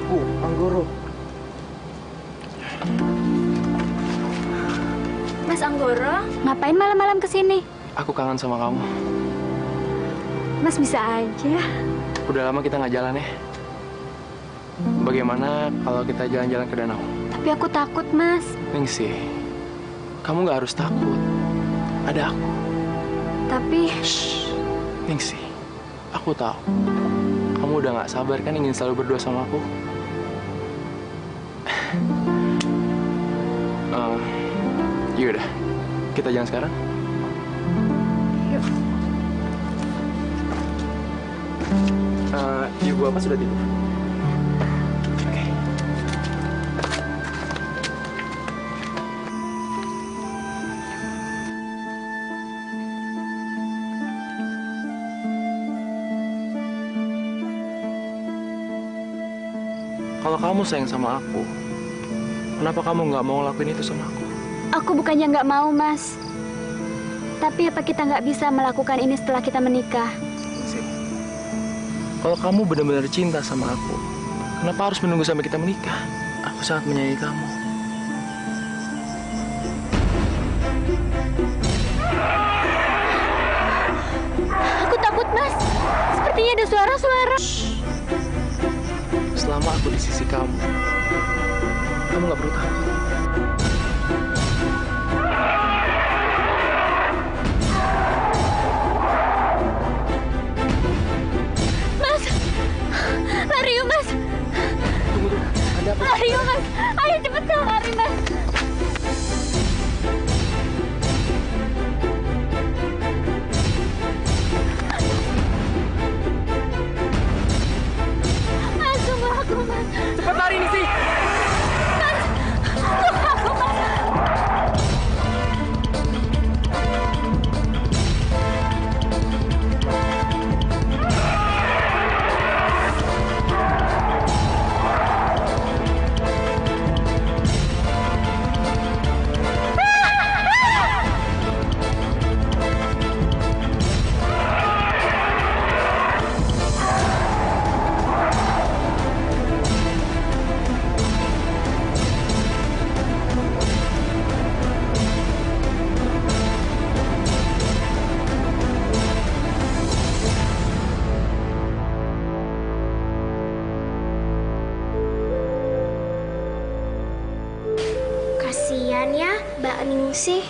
aku, Anggoro. Mas Anggoro, ngapain malam-malam kesini? Aku kangen sama kamu. Mas bisa aja. Udah lama kita nggak jalan ya. Bagaimana kalau kita jalan-jalan ke danau? Tapi aku takut, Mas. Ningsih, kamu nggak harus takut. Ada aku. Tapi... Shh, Ningsih, aku tahu. Kamu udah nggak sabar kan ingin selalu berdua sama aku? Yaudah, kita jalan sekarang. Yuk. Ibu apa sudah tidur? Oke. Kalau kamu sayang sama aku, kenapa kamu nggak mau ngelakuin itu sama aku? Aku bukannya nggak mau, Mas. Tapi apa kita nggak bisa melakukan ini setelah kita menikah? Kalau kamu benar-benar cinta sama aku, kenapa harus menunggu sampai kita menikah? Aku sangat menyayangi kamu. Aku takut, Mas. Sepertinya ada suara-suara. Selama aku di sisi kamu nggak perlu takut. Lari yuk, Mas. Tunggu, ada apa? Lari yuk, Mas. Ayo cepetan lari, Mas. Mas, tunggu aku, Mas. Cepat lari nih sih. Mas, tunggu aku, Mas. Kasian ya Mbak Ningsih.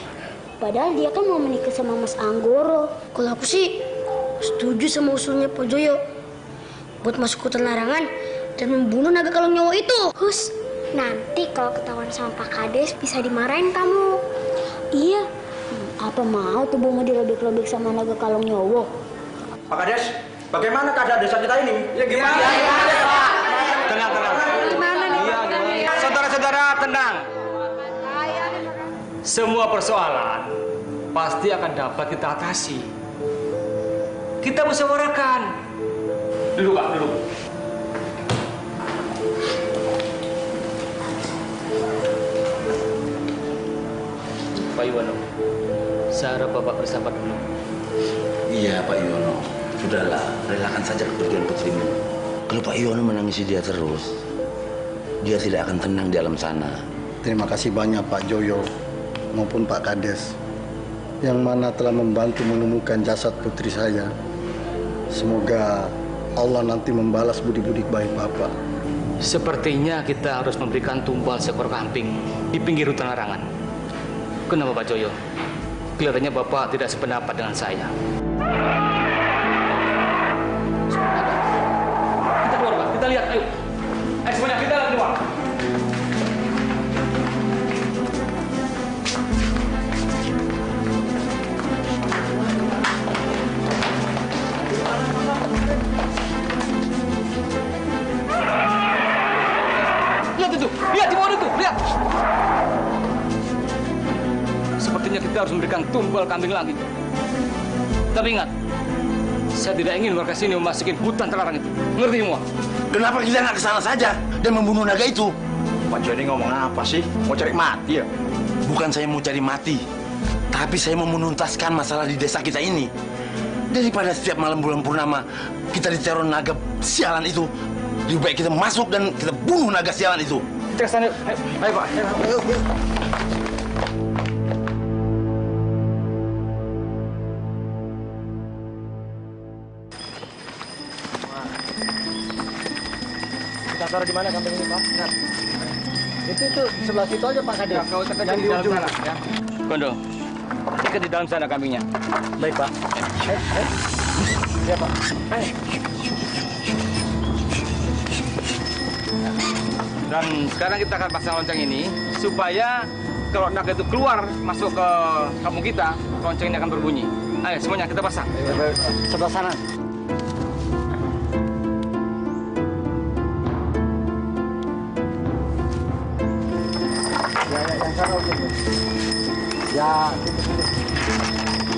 Padahal dia kan mau menikah sama Mas Anggoro. Kalau aku sih setuju sama usulnya Pak Joyo buat masuk hutan larangan dan membunuh naga kalung nyawa itu. Hus, nanti kalau ketahuan sama Pak Kades bisa dimarahin kamu. Iya. Apa mau tubuhmu dirobek-robek sama naga kalung nyawa? Pak Kades, bagaimana keadaan desa kita ini? Ya gimana? Tenang. Gimana nih? Saudara-saudara tenang. Semua persoalan pasti akan dapat kita atasi. Kita musyawarahkan. Duduk, Pak, duduk. Pak Iwano, saya harap Bapak bersabar dulu. Iya, Pak Yono. Sudahlah, relakan saja kepergian putrimu. Kalau Pak Yono menangisi dia terus, dia tidak akan tenang di alam sana. Terima kasih banyak Pak Joyo maupun Pak Kades yang mana telah membantu menemukan jasad putri saya. Semoga Allah nanti membalas budi-budi baik Bapak. Sepertinya kita harus memberikan tumbal seekor kambing di pinggir hutan larangan. Kenapa Pak Joyo? Kelihatannya Bapak tidak sependapat dengan saya. Kita keluar, Pak. Kita lihat, ayo. Ayo semuanya, kita lihat keluar. Lihat itu, lihat di bawah itu, lihat. Sepertinya kita harus memberikan tumbal kambing lagi. Tapi ingat, saya tidak ingin warga sini memasuki hutan terlarang itu. Ngerti semua? Kenapa kita nggak ke sana saja dan membunuh naga itu? Pak Joyo ini ngomong apa sih? Mau cari mati ya? Bukan saya mau cari mati, tapi saya mau menuntaskan masalah di desa kita ini. Daripada setiap malam bulan purnama kita diteror naga sialan itu, Lebih baik kita masuk dan kita bunuh naga sialan itu. Kita ke sana. Ayo, Pak. Ayo. Kita taruh di mana kambing ini, Pak? Nah. Itu sebelah situ aja, Pak Kades. Kau tekan di dalam sana, ya. Kondo, ikat di dalam sana kambingnya. Baik, Pak. Ya, Pak. Dan sekarang kita akan pasang lonceng ini supaya kalau naga itu keluar masuk ke kampung kita, lonceng ini akan berbunyi. Ayo semuanya kita pasang. Sebelah sana. Ya, yang sana oke. Ya,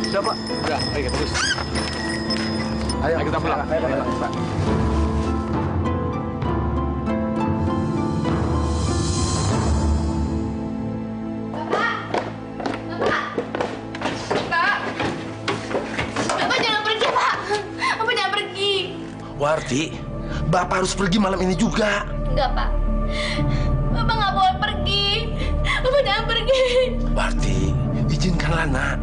Sudah, Pak. Sudah, ayo terus. Ayo kita pulang. Ayo, Pak. Warti, Bapak harus pergi malam ini juga. Enggak, Pak. Bapak nggak boleh pergi. Bapak jangan pergi. Warti, izinkanlah nak.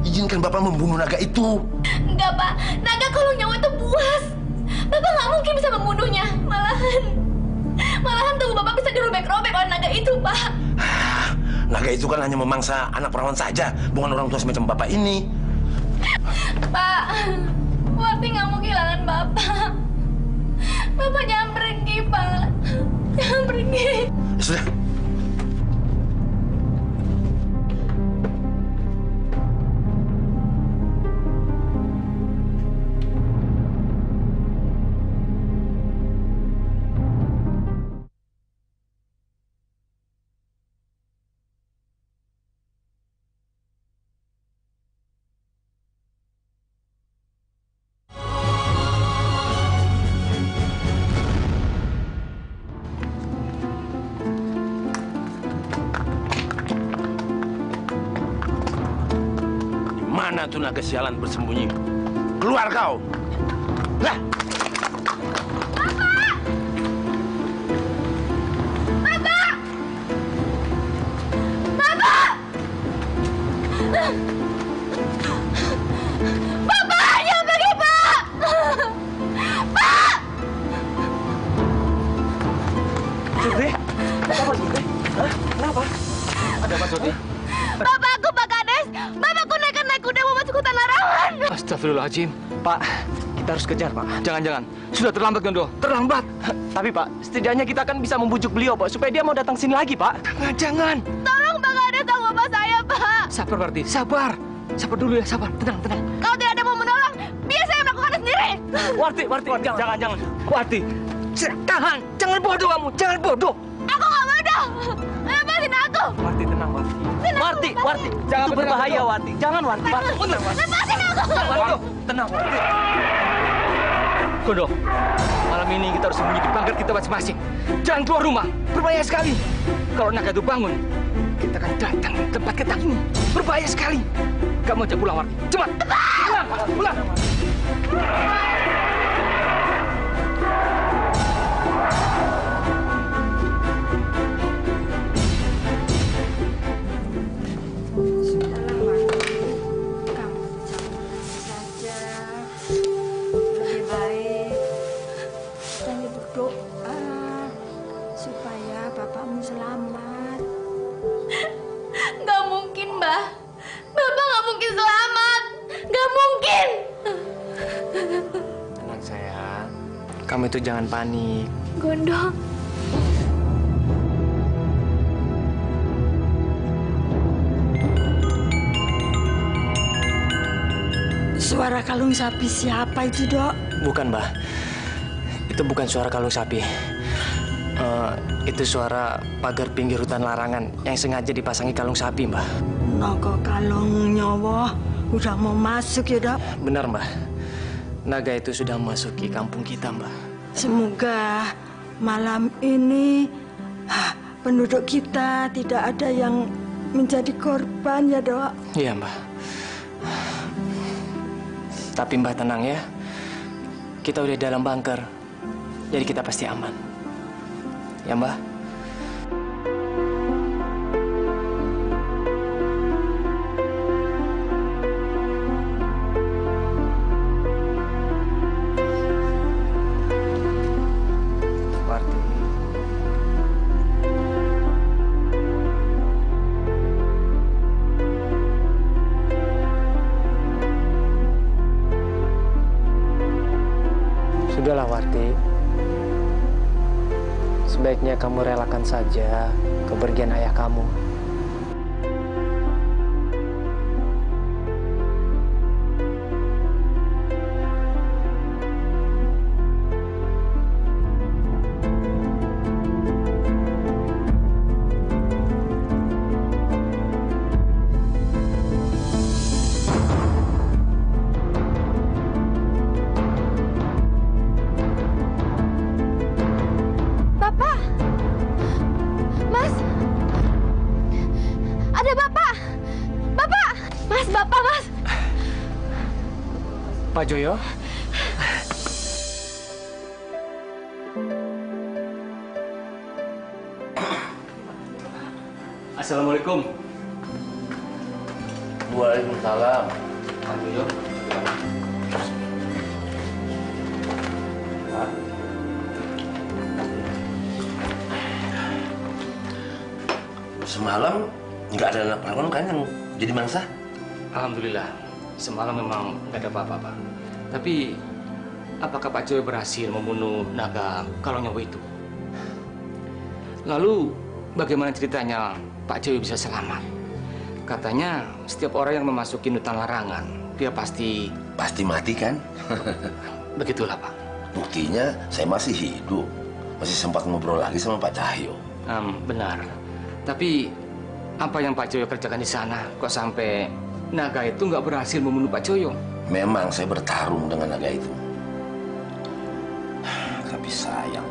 Izinkan Bapak membunuh naga itu. Enggak, Pak. Naga kalau nyawa itu buas. Bapak nggak mungkin bisa membunuhnya. Malahan tubuh Bapak bisa dirobek-robek oleh naga itu, Pak. Naga itu kan hanya memangsa anak perawan saja, bukan orang tua semacam Bapak ini. Pak, Warti nggak mau kehilangan Bapak. Bapak jangan pergi, Pak. Jangan pergi. Sudah. Mana tuh naga sialan bersembunyi? Keluar kau! Lah! Bapak, jangan pergi, Pak! Pak! Sudri? Apa Sudri? Hah? Kenapa? Ada apa, Soti? Bapakku, Pak Kades! Bapakku naik kuda mau masuk hutan larangan! Astagfirullahaladzim. Pak, kita harus kejar, Pak. Jangan. Sudah terlambat, Gondo. Terlambat. Tapi, Pak, setidaknya kita kan bisa membujuk beliau, Pak, supaya dia mau datang sini lagi, Pak. Jangan. Tolong Pak Kades tolong bapak saya, Pak! Sabar, Warti. Sabar. Sabar dulu ya, sabar. Tenang. Kalau tidak ada mau menolong, biar saya melakukannya sendiri! Warti, jangan. Warti. Tahan. Jangan bodoh kamu. Jangan bodoh. Aku nggak bodoh! Lepasin aku! Warti, tenang, Warti. Warti, Jangan itu berbahaya, Warti. Jangan, Warti. Lepasin aku! Warti, tenang, Warti. Gondo, malam ini kita harus sembunyi di bunker kita masing-masing. Jangan keluar rumah. Berbahaya sekali. Kalau naga itu bangun, kita akan datang ke tempat kita ini. Berbahaya sekali. Kamu aja pulang, Warti. Cepat. Pulang. Nggak mungkin, Mbah. Bapak nggak mungkin selamat. Nggak mungkin. Tenang, sayang. Kamu itu jangan panik. Gondo. Suara kalung sapi siapa itu, Dok? Bukan, Mbah. Itu bukan suara kalung sapi. Itu suara pagar pinggir hutan larangan yang sengaja dipasangi kalung sapi, Mbah. Naga kalung nyawa udah mau masuk ya, Dok? Benar, Mbah. Naga itu sudah memasuki kampung kita, Mbah. Semoga malam ini penduduk kita tidak ada yang menjadi korban ya, Dok. Iya, Mbah. Tapi Mbah tenang ya. Kita udah dalam bunker. Jadi kita pasti aman. Ya, Mbah? Sudahlah, Warti. Sebaiknya kamu relakan saja kepergian ayah kamu. Pak Joyo? Assalamualaikum. Waalaikumsalam. Pak Joyo. Semalam nggak ada anak perawan kan yang jadi mangsa? Alhamdulillah. Semalam memang nggak ada apa-apa, Pak. Tapi, apakah Pak Joyo berhasil membunuh naga Kalongnyowo itu? Lalu, bagaimana ceritanya Pak Joyo bisa selamat? Katanya, setiap orang yang memasuki hutan larangan, dia pasti mati kan? Begitulah, Pak. Buktinya, saya masih hidup. Masih sempat ngobrol lagi sama Pak Cahyo. Benar. Tapi, apa yang Pak Joyo kerjakan di sana? Kok sampai naga itu nggak berhasil membunuh Pak Joyo? Memang saya bertarung dengan naga itu. Tapi sayang,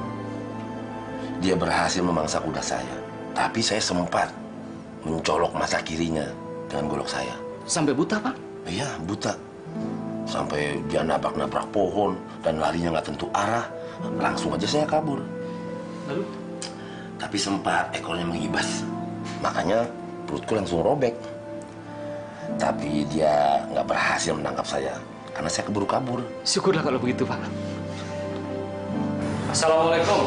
dia berhasil memangsa kuda saya. Tapi saya sempat mencolok mata kirinya dengan golok saya. Sampai buta, Pak? Iya, buta. Sampai dia nabrak-nabrak pohon dan larinya nggak tentu arah. Langsung aja saya kabur. Lalu? Tapi sempat ekornya mengibas. Makanya perutku langsung robek. Tapi dia nggak berhasil menangkap saya karena saya keburu kabur. Syukurlah kalau begitu, Pak. Assalamualaikum.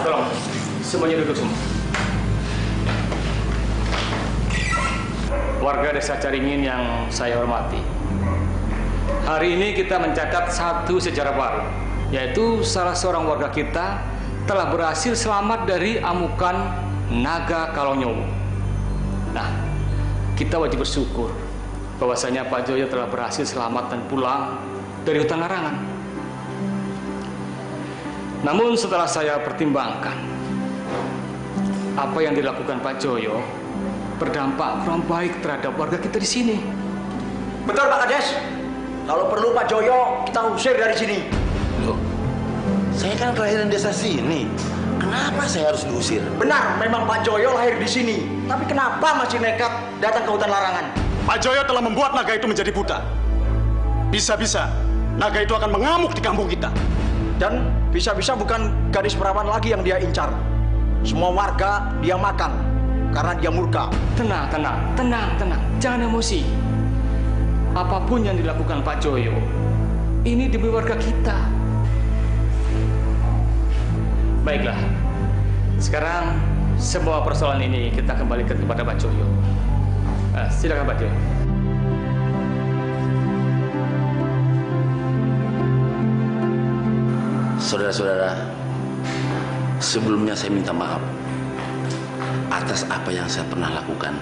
Tolong, semuanya duduk semua. Warga Desa Caringin yang saya hormati. Hari ini kita mencatat satu sejarah baru, yaitu salah seorang warga kita telah berhasil selamat dari amukan naga Kalongnyowo. Nah, kita wajib bersyukur bahwasanya Pak Joyo telah berhasil selamat dan pulang dari hutan larangan. Namun setelah saya pertimbangkan, apa yang dilakukan Pak Joyo berdampak kurang baik terhadap warga kita di sini. Betul, Pak Kades. Kalau perlu Pak Joyo, kita usir dari sini. Loh, saya kan kelahiran desa sini. Kenapa saya harus diusir? Benar, memang Pak Joyo lahir di sini. Tapi kenapa masih nekat datang ke hutan larangan? Pak Joyo telah membuat naga itu menjadi buta. Bisa-bisa naga itu akan mengamuk di kampung kita. Dan bisa-bisa bukan gadis perawan lagi yang dia incar. Semua warga dia makan karena dia murka. Tenang. Jangan emosi. Apapun yang dilakukan Pak Joyo, ini demi warga kita. Baiklah. Sekarang semua persoalan ini kita kembalikan kepada Pak Joyo. Silakan Pak Joyo. Saudara-saudara, sebelumnya saya minta maaf atas apa yang saya pernah lakukan.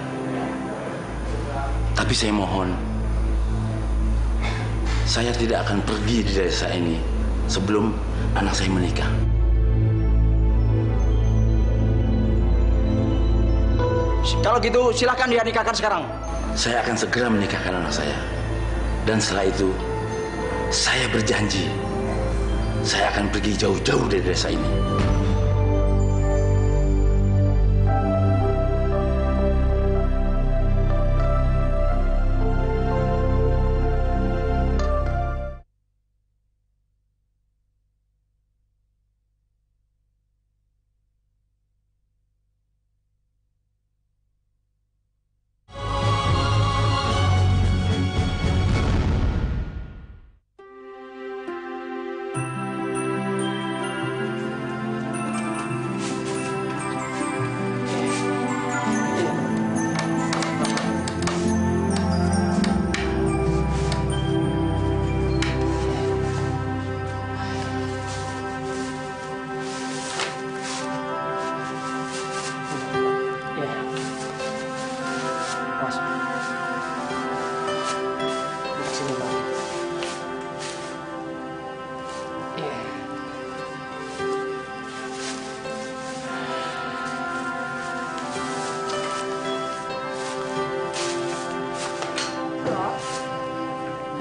Tapi saya mohon, saya tidak akan pergi di desa ini sebelum anak saya menikah. Kalau gitu silakan dia nikahkan sekarang. Saya akan segera menikahkan anak saya. Dan setelah itu, saya berjanji, saya akan pergi jauh-jauh dari desa ini.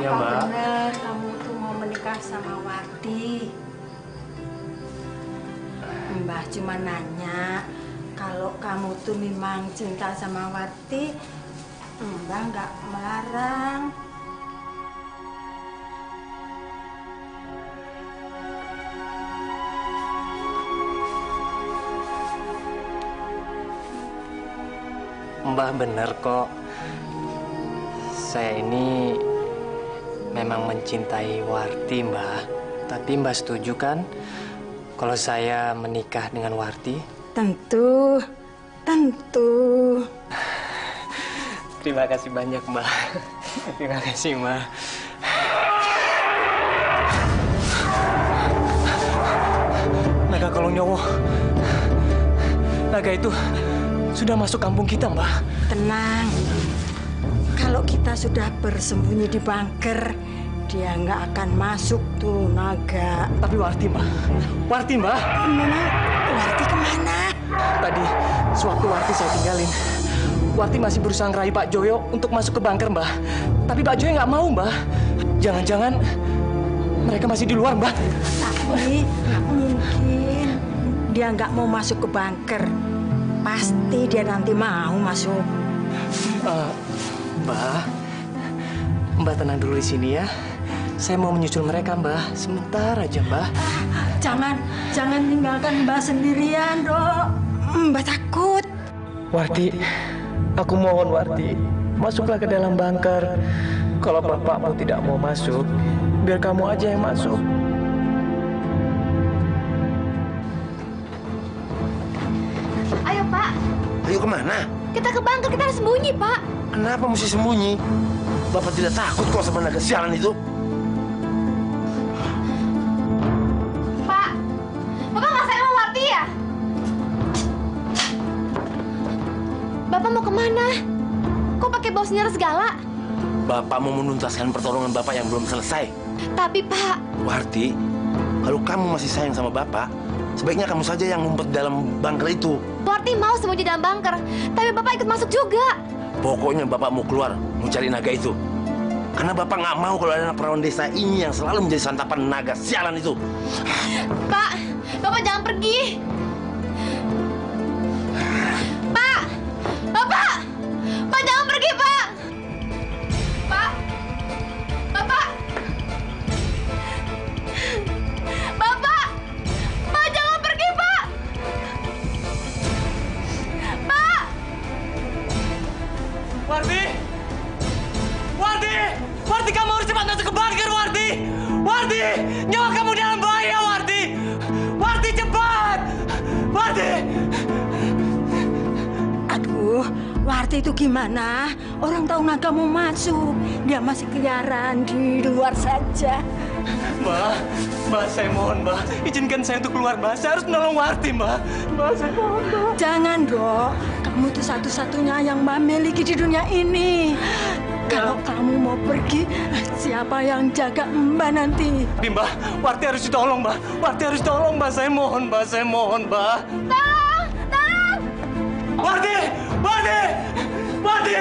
Ya, Mbak. Apa benar kamu tuh mau menikah sama Warti? Mbah cuma nanya, kalau kamu tuh memang cinta sama Warti, Mbah nggak melarang. Mbah bener kok. Saya ini memang mencintai Warti, Mbah. Tapi Mbah setuju kan kalau saya menikah dengan Warti? Tentu, tentu. Terima kasih banyak, Mbah. Terima kasih, Mbah. Naga Kolong Nyowo. Naga itu sudah masuk kampung kita, Mbah. Tenang. Kalau kita sudah bersembunyi di bunker, dia nggak akan masuk tuh naga. Tapi Warti, Mbah. Warti, Mbah. Mana? Warti kemana? Tadi, sewaktu Warti saya tinggalin, Warti masih berusaha ngerayu Pak Joyo untuk masuk ke bunker, Mbah. Tapi Pak Joyo nggak mau, Mbah. Jangan-jangan mereka masih di luar, Mbah. Tapi nggak mungkin. Dia nggak mau masuk ke bunker. Pasti dia nanti mau masuk. Mbah, Mbah tenang dulu di sini ya. Saya mau menyusul mereka, Mbah. Sebentar aja, Mbah. Jangan tinggalkan Mbah sendirian, Dok. Mbah takut. Warti, aku mohon Warti, masuklah ke dalam bunker. Kalau bapakmu tidak mau masuk, biar kamu aja yang masuk. Ayo, Pak. Ayo kemana? Kita ke bunker, kita harus sembunyi, Pak. Kenapa mesti sembunyi? Bapak tidak takut kok sama naga sialan itu. Pak, Bapak nggak sayang sama Warti ya? Bapak mau kemana? Kok pakai bawa senjata segala? Bapak mau menuntaskan pertolongan Bapak yang belum selesai. Tapi, Pak... Warti, kalau kamu masih sayang sama Bapak, sebaiknya kamu saja yang ngumpet dalam bunker itu. Warti mau sembunyi dalam bunker, tapi Bapak ikut masuk juga. Pokoknya Bapak mau keluar, mau cari naga itu. Karena Bapak nggak mau kalau ada perawan desa ini yang selalu menjadi santapan naga sialan itu. Pak, Bapak jangan pergi. Pak, Bapak jangan pergi, Pak. Pak, Bapak jangan pergi, Pak. Pak. Warti! Warti! Warti, kamu harus cepat masuk ke bunker, Warti! Warti! Nyawa kamu dalam bahaya, Warti! Warti, cepat! Warti! Aduh, Warti itu gimana? Orang tahu naga mau masuk. Dia masih keliaran di luar saja. Mbak, saya mohon, Mbak. Izinkan saya untuk keluar, Mbak. Saya harus menolong Warti, Mbak. Mbak, saya mohon, Mbak. Jangan, Dok. Kamu itu satu-satunya yang Mbak miliki di dunia ini. Kalau kamu mau pergi, siapa yang jaga Mbak nanti? Tapi, Mbak, Warti harus ditolong, Mbak. Warti harus ditolong, Mbak. Saya mohon, Mbak. Saya mohon, Mbak. Tolong! Tolong! Warti! Warti! Warti!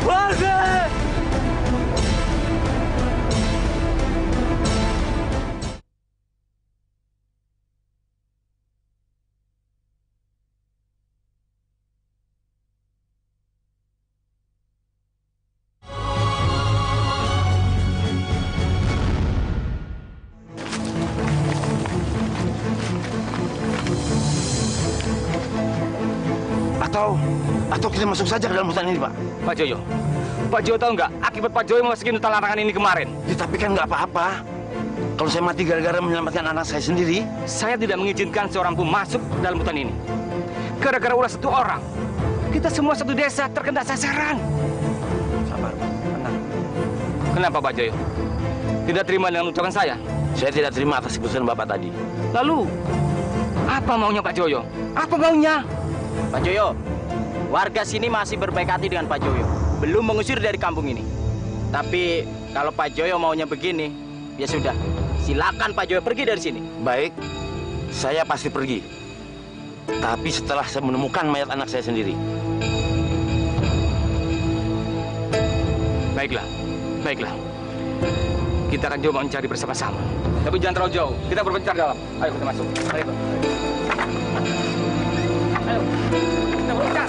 Wardi! Atau kita masuk saja ke dalam hutan ini, Pak. Pak Joyo tahu nggak akibat Pak Joyo memasuki hutan larangan ini kemarin? Ya, tapi kan nggak apa-apa. Kalau saya mati gara-gara menyelamatkan anak saya sendiri. Saya tidak mengizinkan seorang pun masuk dalam hutan ini. Gara-gara ulah satu orang, kita semua satu desa terkena sasaran. Sabar, Pak. Tenang. Kenapa Pak Joyo? Tidak terima dengan ucapan saya? Saya tidak terima atas keputusan Bapak tadi. Lalu, apa maunya Pak Joyo? Apa maunya? Pak Joyo, warga sini masih berbaik hati dengan Pak Joyo. Belum mengusir dari kampung ini. Tapi kalau Pak Joyo maunya begini, ya sudah. Silakan Pak Joyo pergi dari sini. Baik, saya pasti pergi. Tapi setelah saya menemukan mayat anak saya sendiri. Baiklah. Kita akan coba mencari bersama-sama. Tapi jangan terlalu jauh. Kita berpencar dalam. Ayo kita masuk. Ayo, Pak. Ayo, kita berpencar.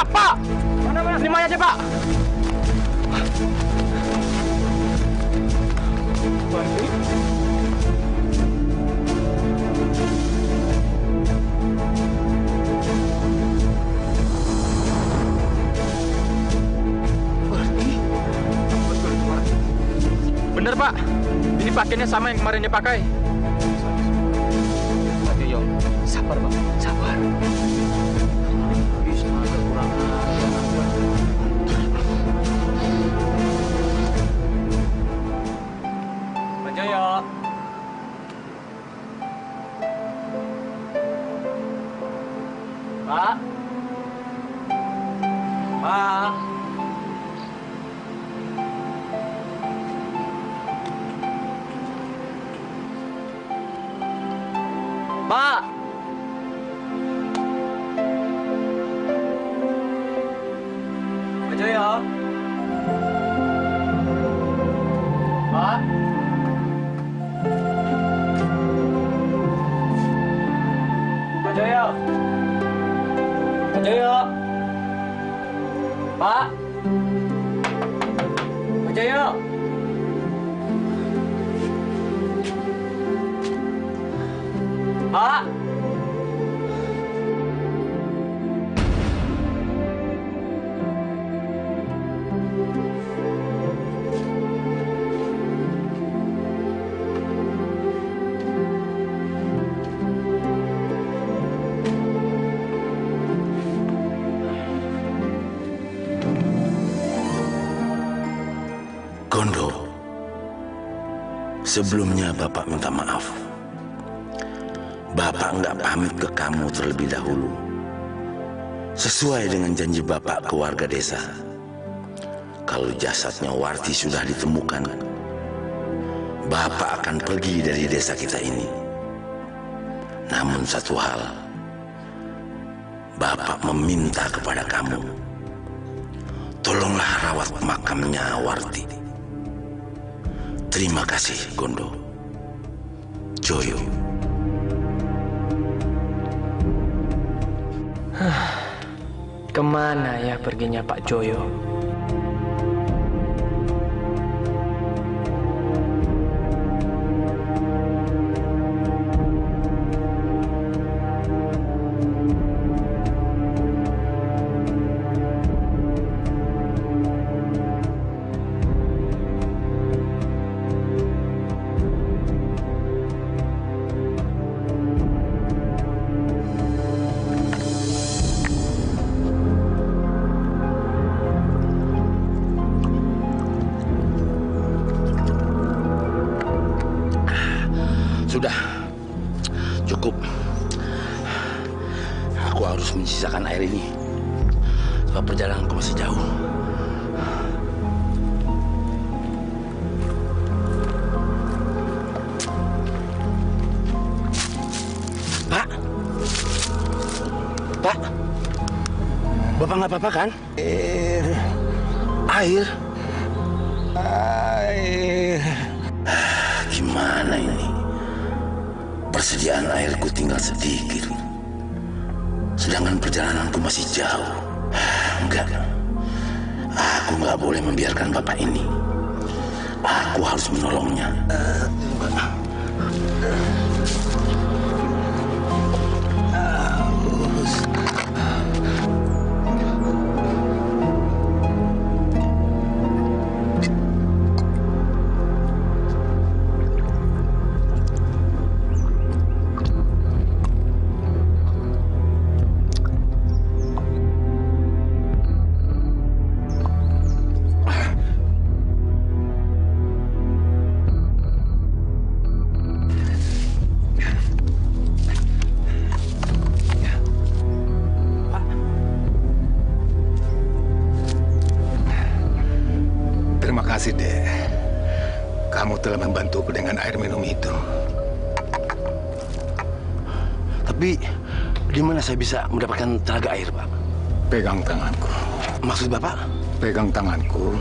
Pak! Mana? Ini mayatnya, Pak! Bener, Pak. Ini pakaiannya sama yang kemarin dia pakai. Pak Joyo, sabar, Pak. Sabar. Pak Joyo. Pak. Pak. Pak! Pak Joyo! Pak! Pak Joyo! Pak Joyo! Pak! Pak Joyo! Pak! Gondo, sebelumnya Bapak minta maaf. Bapak nggak pamit ke kamu terlebih dahulu. Sesuai dengan janji Bapak ke warga desa. Kalau jasadnya Warti sudah ditemukan, Bapak akan pergi dari desa kita ini. Namun satu hal, Bapak meminta kepada kamu, tolonglah rawat makamnya Warti. Terima kasih, Gondo. Joyo. Kemana ya perginya Pak Joyo? Sudah. Cukup. Aku harus menyisakan air ini. Sebab perjalananku masih jauh. Pak. Pak. Bapak nggak apa-apa kan? Air. Gimana ini? Persediaan airku tinggal sedikit. Sedangkan perjalananku masih jauh. Enggak. Aku nggak boleh membiarkan bapak ini. Aku harus menolongnya. Terima kasih, Dek. Kamu telah membantuku dengan air minum itu. Tapi, di mana saya bisa mendapatkan telaga air, Pak? Pegang tanganku. Maksud Bapak? Pegang tanganku,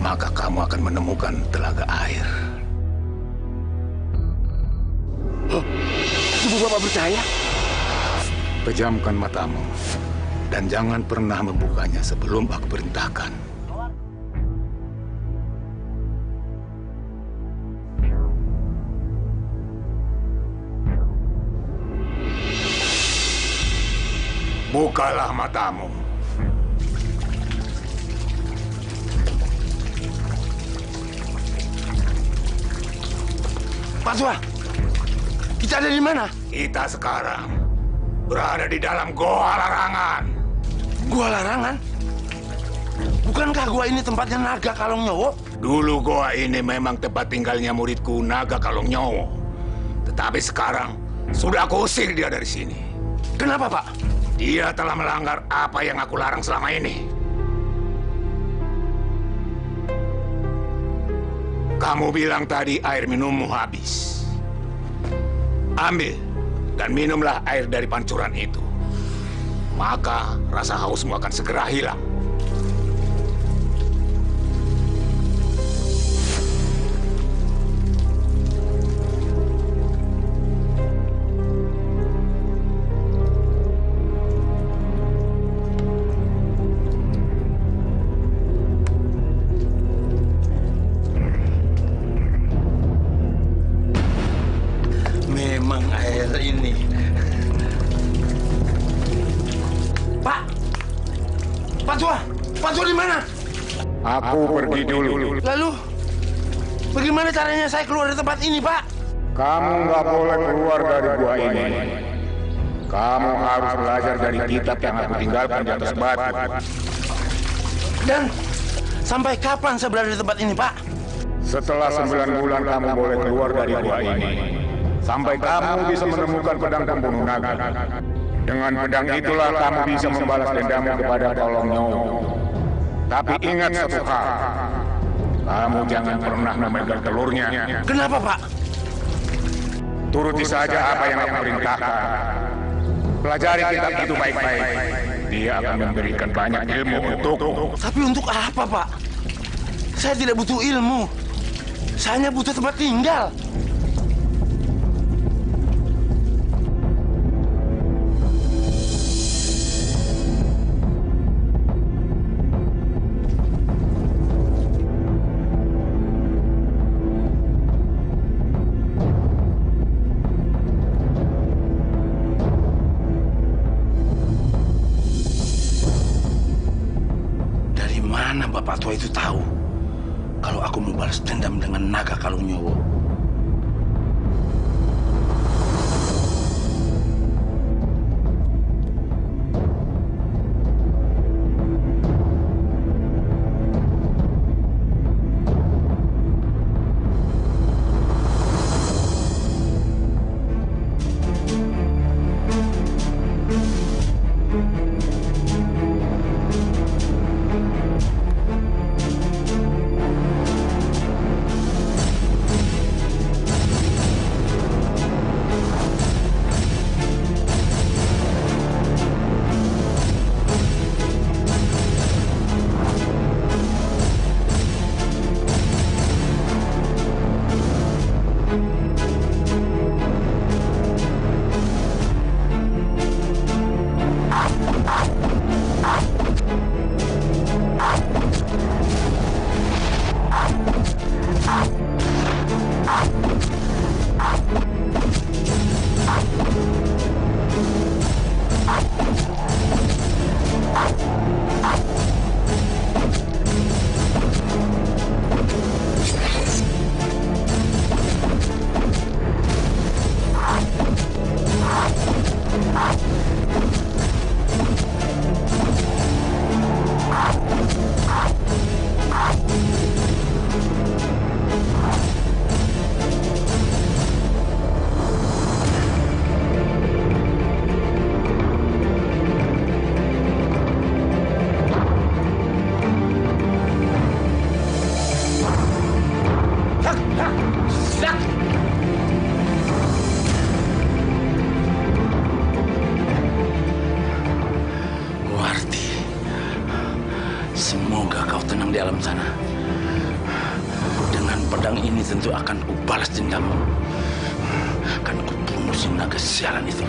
maka kamu akan menemukan telaga air. Oh, tubuh Bapak percaya? Pejamkan matamu, dan jangan pernah membukanya sebelum aku perintahkan. Bukalah matamu. Pak Tua, kita ada di mana? Kita sekarang berada di dalam Goa Larangan. Goa Larangan? Bukankah gua ini tempatnya Naga Kalong Nyowo? Dulu goa ini memang tempat tinggalnya muridku Naga Kalong Nyowo. Tetapi sekarang sudah aku usir dia dari sini. Kenapa, Pak? Dia telah melanggar apa yang aku larang selama ini. Kamu bilang tadi air minummu habis. Ambil dan minumlah air dari pancuran itu. Maka rasa hausmu akan segera hilang. Memang air ini. Pak! Pak Tua! Pak Tua di mana? Aku pergi dulu. Lalu, bagaimana caranya saya keluar dari tempat ini, Pak? Kamu nggak boleh keluar dari gua ini. Kamu harus belajar dari kitab yang aku tinggalkan di atas batu. Dan sampai kapan saya berada di tempat ini, Pak? Setelah 9 bulan kamu boleh keluar dari gua ini. Sampai kamu bisa menemukan pedang pembunuh naga. Dengan pedang itulah kamu bisa membalas dendammu kepada Kalong Nyowo. Tapi ingat satu hal. Kamu jangan pernah memegang telurnya. Kenapa, Pak? Turuti saja apa yang aku perintahkan. Pelajari kitab itu baik-baik. Dia akan memberikan banyak ilmu untukku. Tapi untuk apa, Pak? Saya tidak butuh ilmu. Saya hanya butuh tempat tinggal. Bapak tua itu tahu kalau aku mau balas dendam dengan Naga Kalong Nyowo. Warti, semoga kau tenang di alam sana. Dengan pedang ini tentu akan kubalas dendammu. Akan kubunuh si naga sialan itu.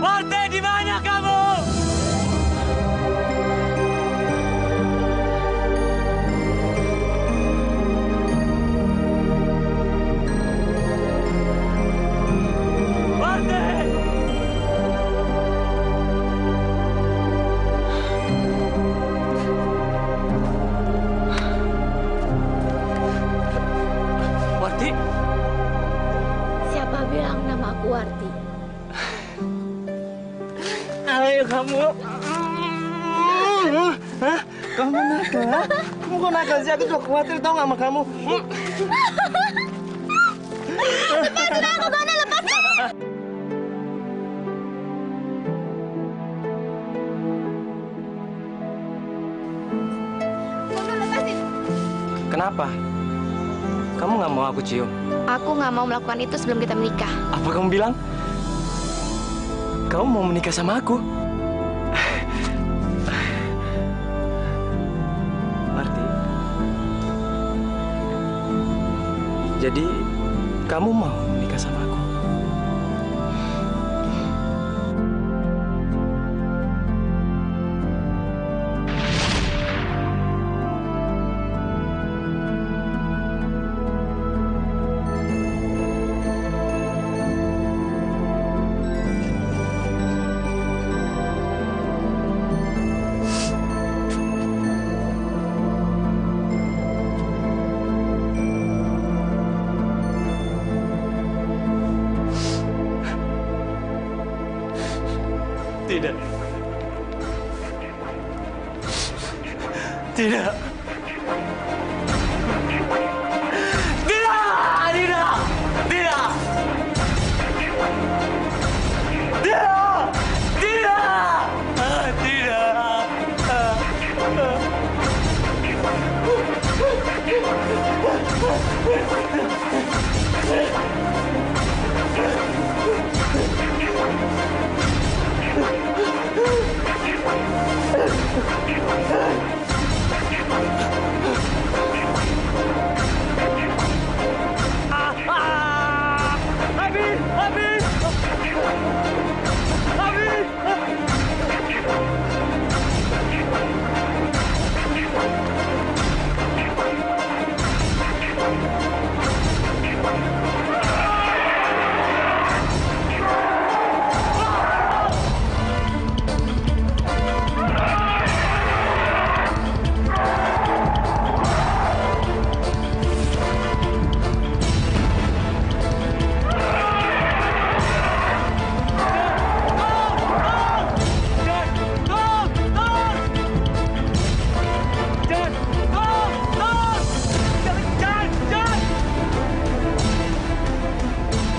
Warti, di mana kamu? Warti! Warti? Siapa bilang nama aku Warti? Ayo kamu. Hah? Kamu nakal? Kamu kok nakal sih? Aku tuh khawatir tau gak sama kamu. Lepasin aku, Dona, lepasin! Dona, lepasin! Kenapa? Kamu nggak mau aku cium? Aku nggak mau melakukan itu sebelum kita menikah. Apa kamu bilang? Kamu mau menikah sama aku? Marti. Jadi, kamu mau menikah sama aku? Tidak. Tidak. Tidak! Tidak! Tidak! Tidak! Tidak! Habis! Habis! Habis!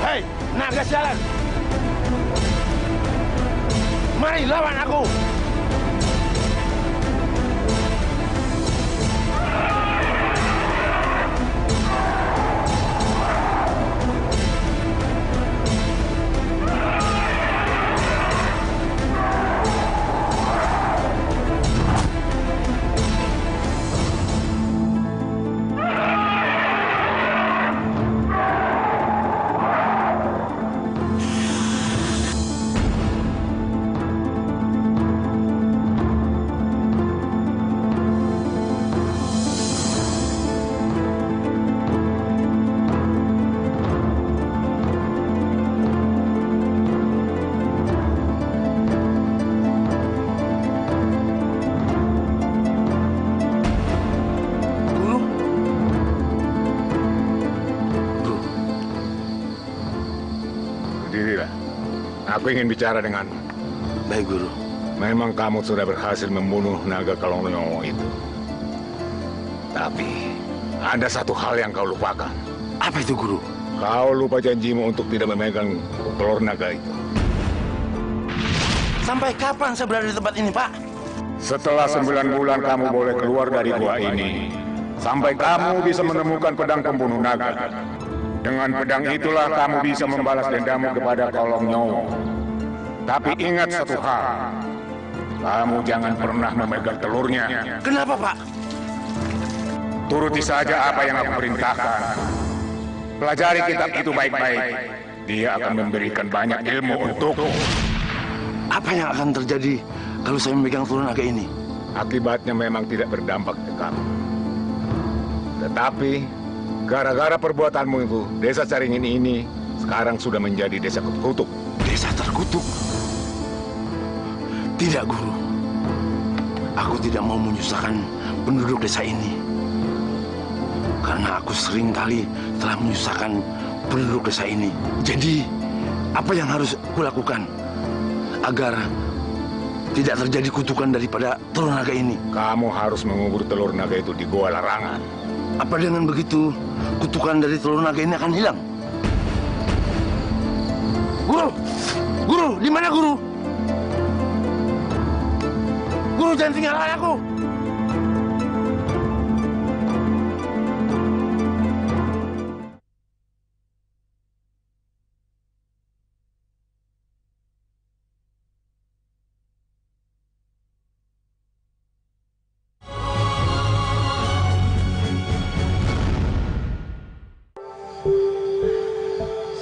Hei, naga sialan! Mari lawan aku! Aku ingin bicara denganmu. Baik, Guru. Memang kamu sudah berhasil membunuh naga Kalongnyowo itu. Tapi ada satu hal yang kau lupakan. Apa itu, Guru? Kau lupa janjimu untuk tidak memegang telur naga itu. Sampai kapan saya berada di tempat ini, Pak? Setelah 9 bulan kamu boleh keluar dari gua ini. Sampai kamu bisa menemukan pedang pembunuh naga. Dengan pedang itulah kamu bisa membalas dendammu kepada Kalongnyowo. Tapi ingat satu hal. Kamu jangan pernah memegang telurnya. Kenapa, Pak? Turuti saja apa yang aku perintahkan. Pelajari kitab itu baik-baik. Dia akan memberikan banyak ilmu untukmu. Apa yang akan terjadi kalau saya memegang telur naga ini? Akibatnya memang tidak berdampak ke kamu. Tetapi, gara-gara perbuatanmu itu, desa Caringin ini sekarang sudah menjadi desa terkutuk. Desa terkutuk? Tidak, Guru. Aku tidak mau menyusahkan penduduk desa ini. Karena aku sering kali telah menyusahkan penduduk desa ini. Jadi, apa yang harus kulakukan agar tidak terjadi kutukan daripada telur naga ini? Kamu harus mengubur telur naga itu di Goa Larangan. Apa dengan begitu, kutukan dari telur naga ini akan hilang? Guru! Guru, di mana Guru? Guru, jangan tinggalkan aku!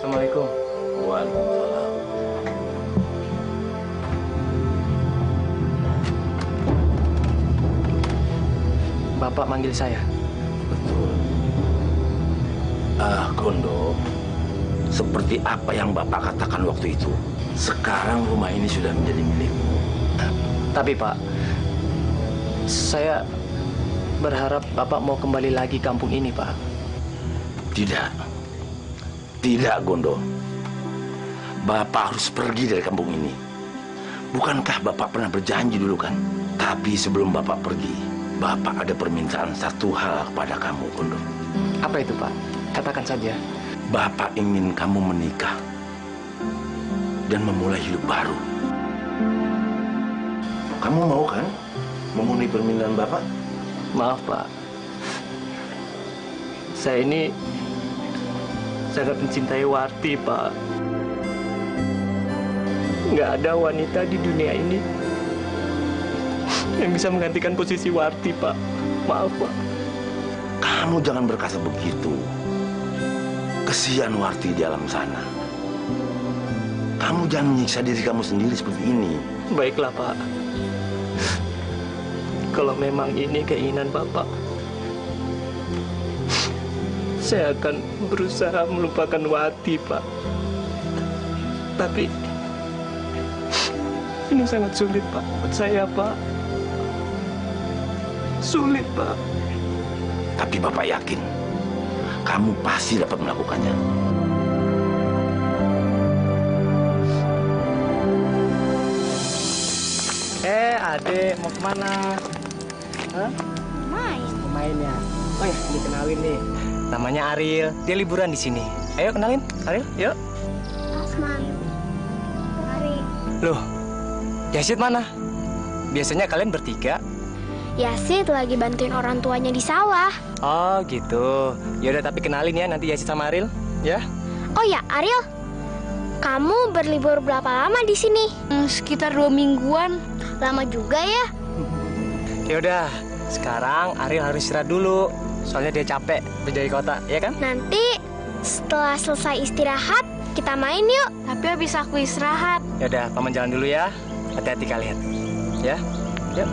Assalamualaikum. Waalaikumsalam. Bapak manggil saya. Betul. Gondo, seperti apa yang Bapak katakan waktu itu, sekarang rumah ini sudah menjadi milikmu. Tapi Pak, saya berharap Bapak mau kembali lagi kampung ini, Pak. Tidak. Tidak, Gondo. Bapak harus pergi dari kampung ini. Bukankah Bapak pernah berjanji dulu kan? Tapi sebelum Bapak pergi, Bapak ada permintaan satu hal kepada kamu, Gondo. Apa itu, Pak? Katakan saja. Bapak ingin kamu menikah dan memulai hidup baru. Kamu mau kan memenuhi permintaan Bapak? Maaf, Pak. Saya ini sangat mencintai Warti, Pak. Nggak ada wanita di dunia ini yang bisa menggantikan posisi Warti, Pak. Maaf, Pak. Kamu jangan berkata begitu. Kesian Warti di alam sana. Kamu jangan menyiksa diri kamu sendiri seperti ini. Baiklah, Pak. Kalau memang ini keinginan Bapak, saya akan berusaha melupakan Wati, Pak. Tapi ini sangat sulit, Pak. Buat saya, Pak. Sulit, Pak. Tapi Bapak yakin, kamu pasti dapat melakukannya. Adek, mau kemana? Hah? Main. Main ya? Oh ya, dikenalin nih. Namanya Ariel. Dia liburan di sini. Ayo kenalin, Ariel. Yuk. Asman. Ari. Loh, Yasid mana? Biasanya kalian bertiga. Yasid lagi bantuin orang tuanya di sawah. Oh gitu. Yaudah, tapi kenalin ya nanti Yasid sama Ariel, ya. Oh ya, Ariel. Kamu berlibur berapa lama di sini? Sekitar 2 mingguan. Lama juga ya? Yaudah, sekarang Ariel harus istirahat dulu. Soalnya dia capek kerja di kota, ya kan? Nanti setelah selesai istirahat, kita main yuk. Tapi habis aku istirahat. Yaudah, Paman jalan dulu ya. Hati-hati kalian. Ya, yuk.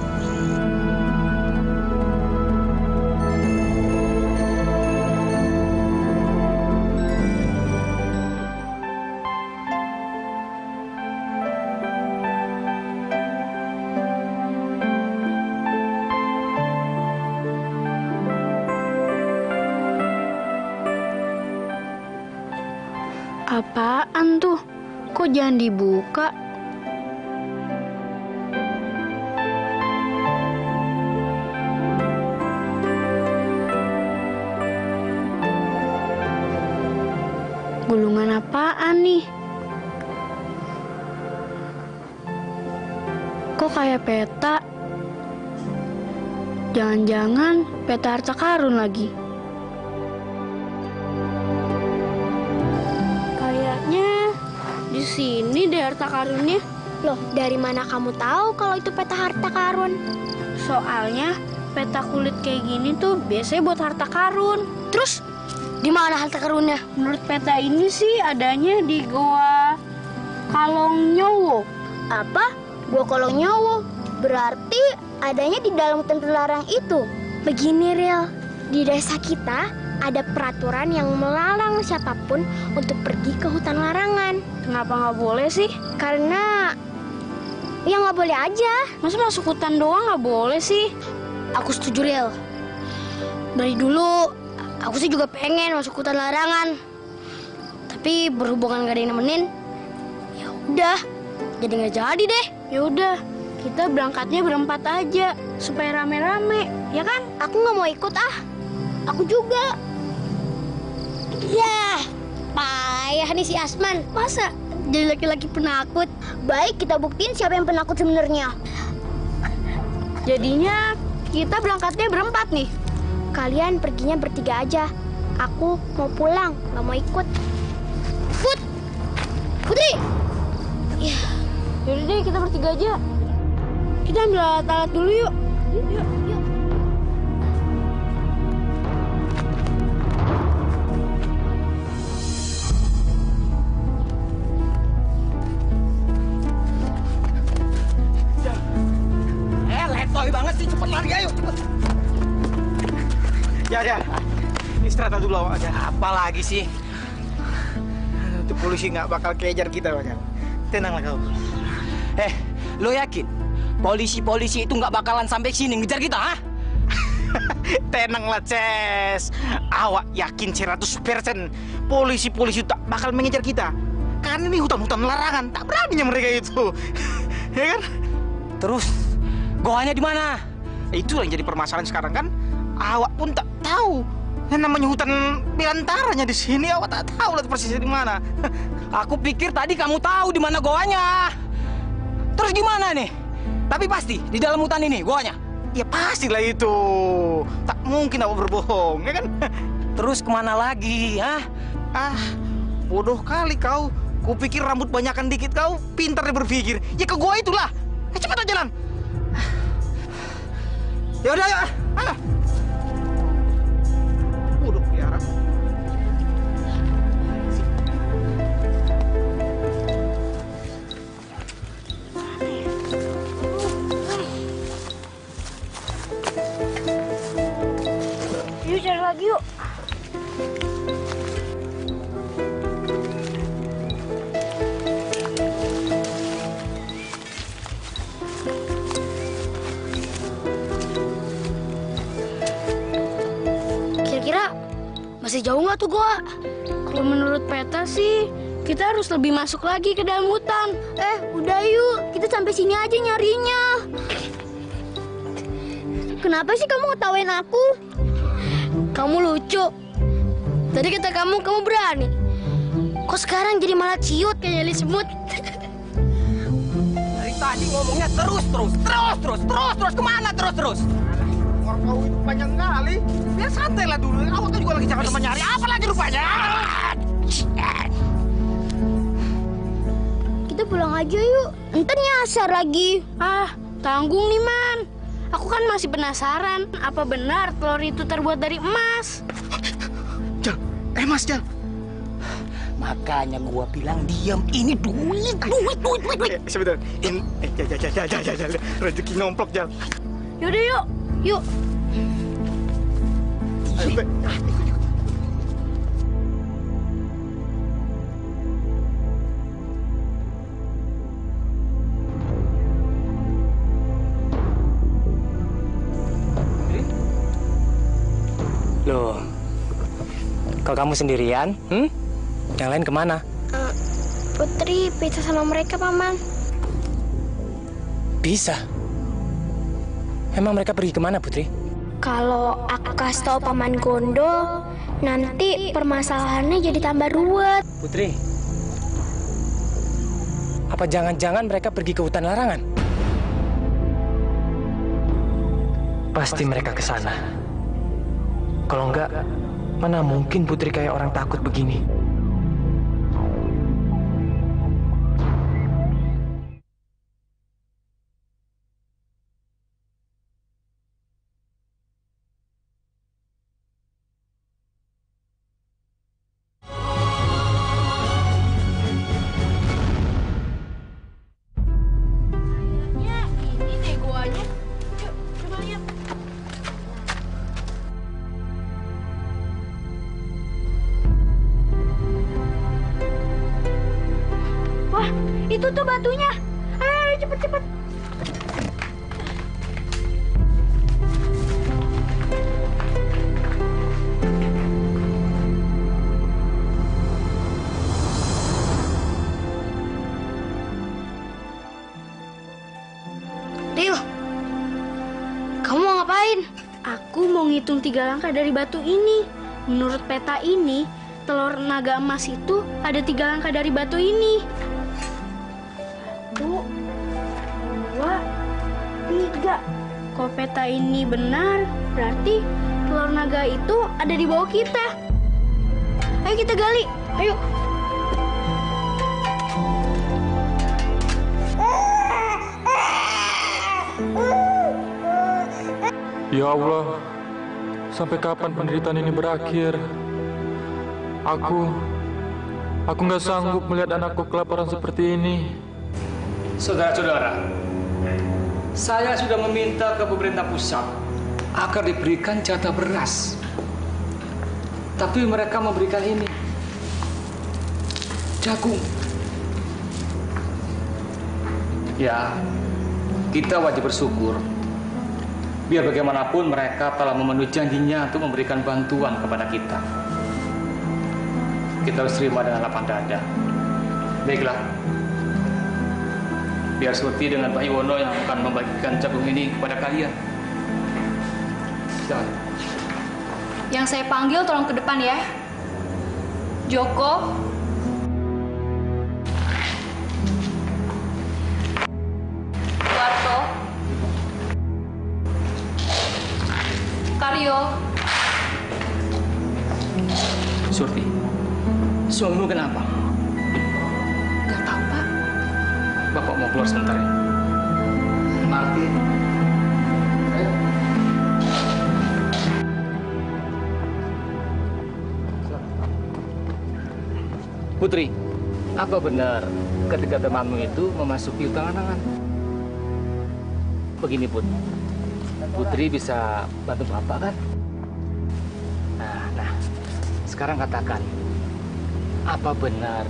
Apaan tuh? Kok kok jangan dibuka? Gulungan apaan nih? Kok kayak peta? Jangan-jangan peta harta karun lagi. Kayaknya di sini deh harta karunnya. Loh, dari mana kamu tahu kalau itu peta harta karun? Soalnya peta kulit kayak gini tuh biasanya buat harta karun. Terus di mana harta karunnya? Menurut peta ini sih adanya di Goa Kalong Nyowo. Apa? Gua Kolong Nyowo? Berarti adanya di dalam hutan terlarang itu. Begini, Ril. Di desa kita ada peraturan yang melarang siapapun untuk pergi ke hutan larangan. Kenapa nggak boleh sih? Karena ya nggak boleh aja. Masa masuk hutan doang nggak boleh sih? Aku setuju, Ril. Dari dulu aku sih juga pengen masuk hutan larangan. Tapi berhubungan gak ada yang nemenin, ya udah, jadi nggak jadi deh. Ya udah, kita berangkatnya berempat aja supaya rame-rame, ya kan? Aku nggak mau ikut ah. Aku juga. Ya, payah nih si Asman. Masa jadi laki-laki penakut? Baik, kita buktiin siapa yang penakut sebenarnya. Jadinya kita berangkatnya berempat nih. Kalian perginya bertiga aja. Aku mau pulang, nggak mau ikut. Putri! Ya, yaudah deh kita bertiga aja. Kita ambil alat-alat dulu yuk. Yuk. Letoy banget sih, cepet lari ayo, cepet. Ya, istirahat dulu awak aja. Apa lagi sih? Itu polisi nggak bakal kejar kita, Wajar. Tenanglah kau. Lo yakin polisi-polisi itu nggak bakalan sampai sini ngejar kita, ha? Tenanglah, Ces. Awak yakin 100% polisi-polisi tak bakal mengejar kita? Karena ini hutan-hutan larangan, tak beraninya mereka itu. Ya kan? Terus, goanya di mana? Itu yang jadi permasalahan sekarang kan? Awak pun tak tahu. Yang namanya hutan belantaranya di sini, awak tak tahu lah persisnya di mana. Aku pikir tadi kamu tahu di mana goanya. Terus gimana nih? Tapi pasti di dalam hutan ini goanya. Ya pastilah itu. Tak mungkin awak berbohong, ya kan? Terus kemana lagi, ha? Bodoh kali kau. Kupikir rambut banyakan dikit kau, pintar dia berpikir. Ya ke gua itulah. Cepat jalan. Ya udah, ayo. Bodoh piara. Yuk cari lagi yuk. Kira-kira masih jauh nggak tuh gua? Kalau menurut peta sih, kita harus lebih masuk lagi ke dalam hutan. Udah yuk, kita sampai sini aja nyarinya. Kenapa sih kamu ngetawain aku? Kamu lucu. Tadi kata kamu berani. Kok sekarang jadi malah ciut kayak nyali semut? Dari tadi ngomongnya terus. Kemana terus? Orang kau itu panjang kali. Biar santai lah dulu. Awak kan juga lagi jangan teman nyari. Apa lagi rupanya? Kita pulang aja yuk. Ntar nyasar lagi. Tanggung nih, Man. Aku kan masih penasaran. Apa benar telur itu terbuat dari emas? Jal, emas, Jal. Makanya gua bilang diam. Ini duit. Sebentar. Jal. Rezeki nomplok, Jal. Yaudah yuk. Yuk. Loh, kalau kamu sendirian, yang lain kemana? Putri pisah sama mereka, Paman. Bisa. Emang mereka pergi kemana, Putri? Kalau aku kasih tahu Paman Gondo, nanti permasalahannya jadi tambah ruwet. Putri, apa jangan-jangan mereka pergi ke hutan larangan? Pasti mereka ke sana. Kalau enggak, mana mungkin Putri kayak orang takut begini? Itu tuh batunya. Ayo cepet-cepet. Rio, kamu mau ngapain? Aku mau ngitung 3 langkah dari batu ini. Menurut peta ini, telur naga emas itu ada 3 langkah dari batu ini. 1, 2, 3. Kalau peta ini benar, berarti telur naga itu ada di bawah kita. Ayo kita gali, ayo. Ya Allah, sampai kapan penderitaan ini berakhir? Aku nggak sanggup melihat anakku kelaparan seperti ini. Saudara-saudara, saya sudah meminta ke pemerintah pusat agar diberikan jatah beras. Tapi mereka memberikan ini, jagung. Ya, kita wajib bersyukur. Biar bagaimanapun mereka telah memenuhi janjinya untuk memberikan bantuan kepada kita. Kita harus terima dengan lapang dada. Baiklah. Biar seperti dengan Pak Iwono yang akan membagikan jagung ini kepada kalian. Jangan. Yang saya panggil tolong ke depan ya. Joko. Warto. Karyo. Surti, suamimu kenapa? Gak tahu, Pak. Bapak mau keluar sebentar ya. Martin. Ayo. Putri, apa benar ketika temanmu itu memasuki hutan larangan? Begini, Putri bisa bantu Bapak kan? Nah, sekarang katakan, apa benar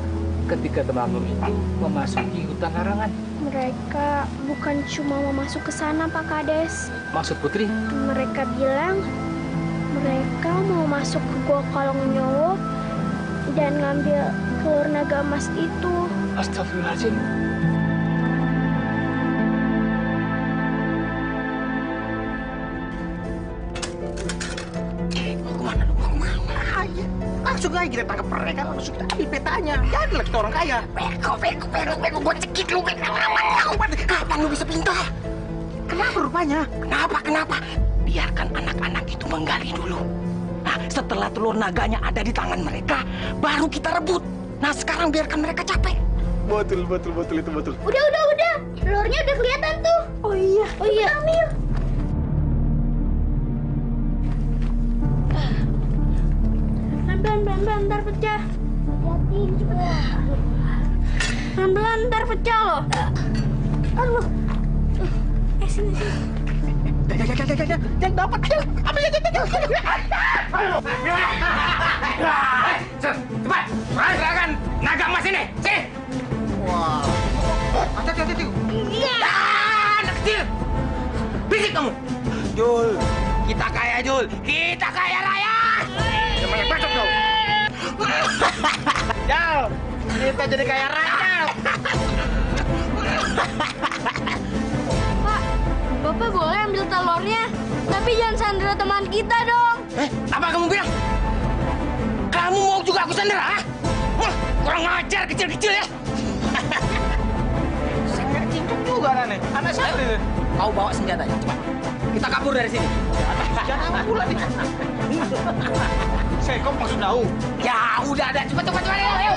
ketika temanmu itu memasuki hutan larangan? Mereka bukan cuma mau masuk ke sana, Pak Kades. Maksud Putri? Mereka bilang mereka mau masuk ke Gua Kalong Nyowo dan ngambil telur naga emas itu. Astagfirullahaladzim. Langsung aja kita tangkap mereka, langsung kita ambil petanya. Jadilah kita orang kaya. Bego, gue cekik lu. Kapan lu bisa pintar? Kenapa rupanya? Kenapa? Biarkan anak-anak itu menggali dulu. Nah, setelah telur naganya ada di tangan mereka, baru kita rebut. Nah, sekarang biarkan mereka capek. Betul, itu betul. Udah. Telurnya udah kelihatan tuh. Oh iya. Ambil. Pelan-pelan, ntar pecah. Hati-hati, cepet. Pelan-pelan, ntar pecah loh. Aduh. Sini. Jangan dapat. Ambil. Cepat, serahkan naga emas ini. Sini. Wah. Hati-hati. Iya. Anak kecil. Berisik kamu. Jul, kita kaya raya. Yang banyak bacot kau. Jal, Kita jadi kayak raja. Pak, Bapak boleh ambil telurnya, tapi jangan sandera teman kita dong. Apa kamu bilang? Kamu mau juga aku sandera? Ha? Wah, kurang ajar kecil-kecil ya. Saya cincuk juga nih. Anak saya ini. Kau bawa senjatanya, cepat. Kita kabur dari sini. Jangan pula nih. Saya kok maksud tahu? Ya udah ada, cepat ayo.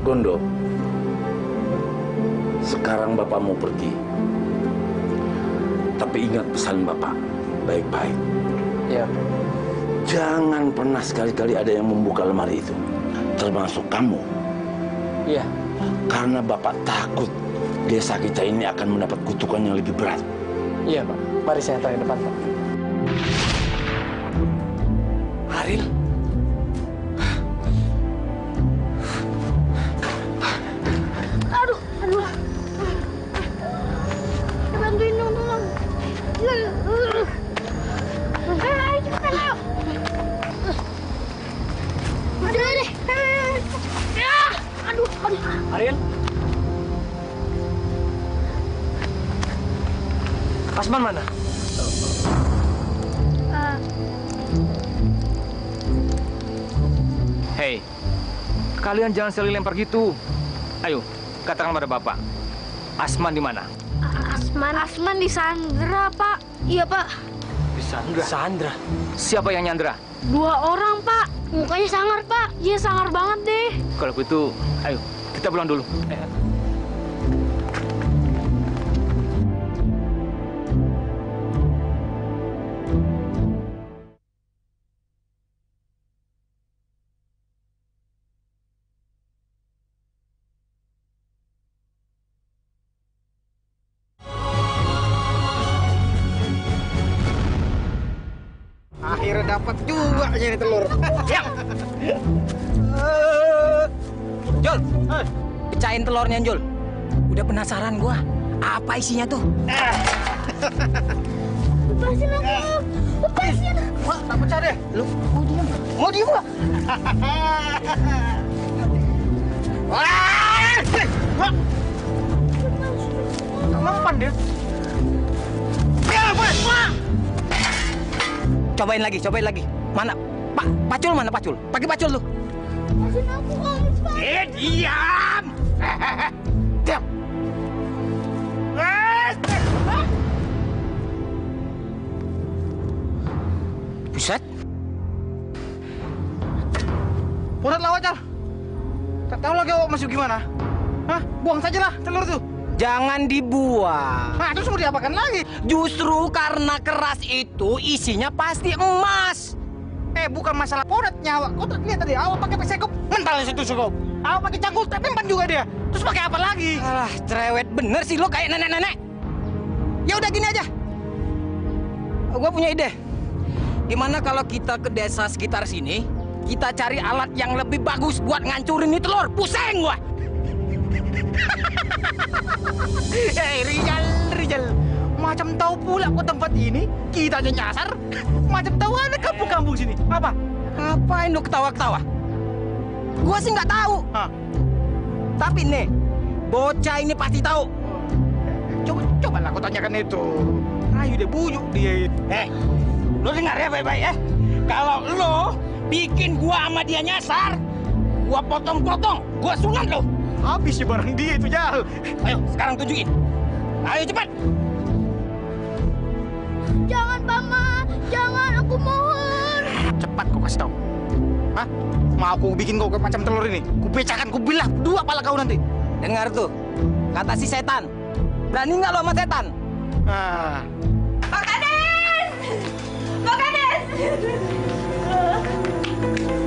Gondo, sekarang Bapak mau pergi. Tapi ingat pesan Bapak, baik-baik. Iya. Jangan pernah sekali-kali ada yang membuka lemari itu, termasuk kamu. Iya. Karena Bapak takut desa kita ini akan mendapat kutukan yang lebih berat. Iya, Pak. Mari saya antar ke depan, Pak. Aril. Aduh. Bantuin dong, tolong. Ayo, cepetan, ayo. Udah deh. Ya, aduh. Ariel. Asman mana? Hei, kalian jangan saling lempar gitu. Ayo, katakan pada Bapak. Asman di mana? Asman disandra, Pak. Iya, Pak. Disandra? Sandra? Siapa yang nyandra? 2 orang, Pak. Mukanya sangar, Pak. Iya, sangar banget deh. Kalau begitu, ayo kita pulang dulu. Akhirnya dapat juga ini telur. Siap. Jul, pecahin telurnya, Jul. Udah penasaran gua. Apa isinya tuh? Lepasin aku. Lepasin. Wah, tak pecah deh. Lu mau diem? Mau diem gak? Wah! Mempan dia. Ya, Bos. Wah! Cobain lagi. Mana? Pacul mana pacul? Pakai pacul lu. Lepasin aku, Om. Diam! Diam! Buset. Urat lah, Wajar. Tak tahu lagi masuk gimana. Hah? Buang sajalah telur itu. Jangan dibuang. Nah, terus mau diapakan lagi? Justru karena keras itu isinya pasti emas. Bukan masalah podat nyawa. Kau lihat tadi, awal pakai pesekop, mental situ cukup. Awal pakai cangkul, tapi mempan juga dia. Terus pakai apa lagi? Alah, cerewet bener sih lo kayak nenek-nenek. Ya udah gini aja. Gua punya ide. Gimana kalau kita ke desa sekitar sini, kita cari alat yang lebih bagus buat ngancurin nih telur. Pusing gua. Rijal. Macam tahu pula kok tempat ini, kita aja nyasar. Macam tahu ada kampung-kampung sini. Apa? Ngapain lu ketawa-ketawa? Gua sih nggak tahu. Tapi nih, bocah ini pasti tahu. Cobalah kau tanyakan itu. Ayo deh, bujuk dia. Lo dengar ya baik-baik ya. Kalau lo bikin gua sama dia nyasar, gua potong-potong, gua sunat lo. Habis ya barang dia itu, Jal. Ayo, sekarang tunjukin. Ayo cepat. Jangan, Paman. Jangan, aku mohon. Cepat kau kasih tahu. Hah? Mau aku bikin kau kayak macam telur ini. Ku pecahkan, ku belah 2 kepala kau nanti. Dengar tuh, kata si setan. Berani nggak lo sama setan? Nah. Pak Kades! Pak Kades!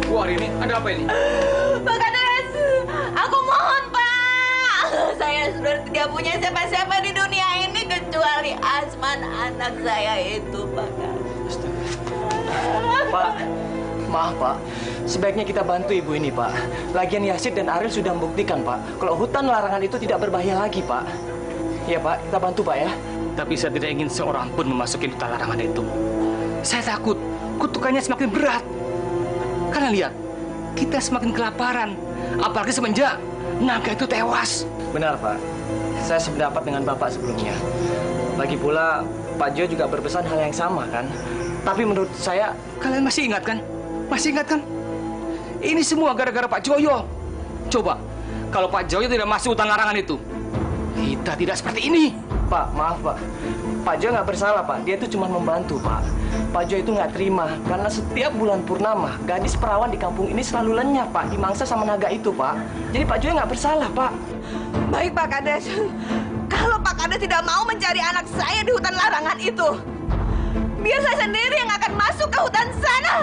Bu Arini, ada apa ini? Pak Kades! Aku mohon, Pak! Saya sudah tidak punya siapa-siapa di dunia ini kecuali Asman, anak saya itu, Pak Kades. Pak, maaf Pak. Sebaiknya kita bantu ibu ini, Pak. Lagian Yasid dan Ariel sudah membuktikan, Pak, kalau hutan larangan itu tidak berbahaya lagi, Pak. Iya, Pak. Kita bantu, Pak, ya. Tapi saya tidak ingin seorang pun memasuki hutan larangan itu. Saya takut kutukannya semakin berat. Karena lihat, kita semakin kelaparan. Apalagi semenjak naga itu tewas. Benar, Pak. Saya sependapat dengan Bapak sebelumnya. Lagi pula, Pak Jo juga berpesan hal yang sama, kan? Tapi menurut saya... Kalian masih ingat, kan? Masih ingat, kan? Ini semua gara-gara Pak Joyo. Coba, kalau Pak Joyo tidak masuk hutan larangan itu, kita tidak seperti ini. Pak, maaf, Pak. Pak Jo nggak bersalah, Pak. Dia itu cuma membantu, Pak. Pak Jo itu nggak terima karena setiap bulan purnama, gadis perawan di kampung ini selalu lenyap, Pak, dimangsa sama naga itu, Pak. Jadi Pak Jo nggak bersalah, Pak. Baik, Pak Kades. Kalau Pak Kades tidak mau mencari anak saya di hutan larangan itu, biar saya sendiri yang akan masuk ke hutan sana.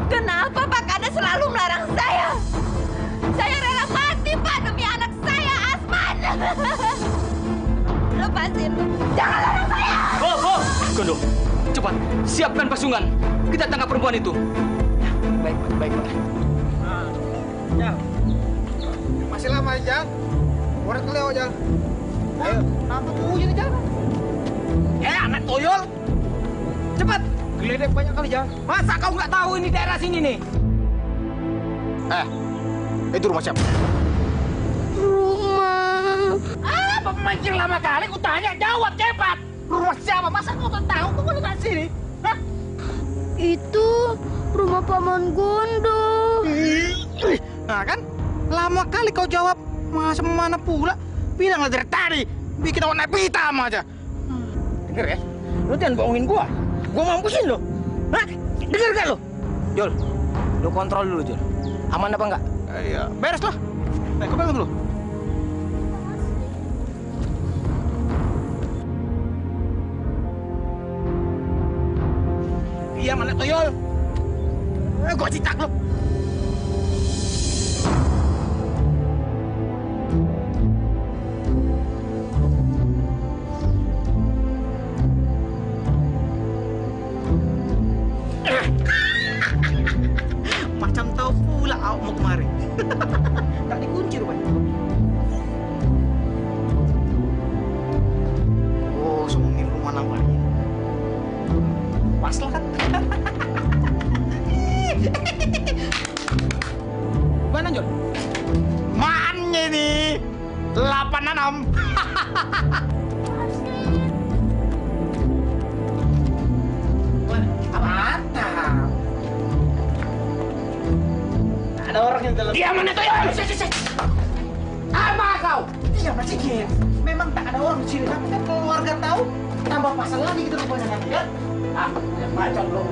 Kenapa Pak Kades selalu melarang saya? Saya rela mati, Pak, demi anak saya, Asman. Lepasin. Jangan larang saya. Oh! Gondo, cepat. Siapkan pasungan. Kita tangkap perempuan itu. Baik, Pak. Jal. Masih lama, Jal. Orang kelewat, Jal. Ayo, nampak hujan, Jal. Anak toyol. Cepat. Geledek banyak kali, Jal. Masa kau nggak tahu ini daerah sini nih? Itu rumah siapa? Rumah. Apa memancing lama kali? Ku tanya, jawab cepat. Rumah siapa? Masa kau tak tahu? Kau boleh di sini? Hah? Itu rumah Paman Gondo. Nah kan, lama kali kau jawab. Masa mana pula? Bilanglah dari tadi. Bikin awak naik hitam aja. Dengar ya, lu jangan bohongin gua. Gua mampusin lo. Hah? Dengar gak lo? Jol, lu kontrol dulu, Jol. Aman apa enggak? Iya, beres lah. Kau pegang dulu. Iya, mana toyol? Gua cicak lo. Macam tahu pula awak mau kemari. Tak dikunci rupanya. Oh, semua rumah namanya. Pas lah kan? Mana Jol? Mana nih? 86. Ada orang yang dalam. Diam mana tuh ya? Apa kau? Diam sedikit. Memang tak ada orang di sini, tapi kan kalau warga tahu, tambah pasal lagi gitu rupanya nanti ya. Yang macam lo.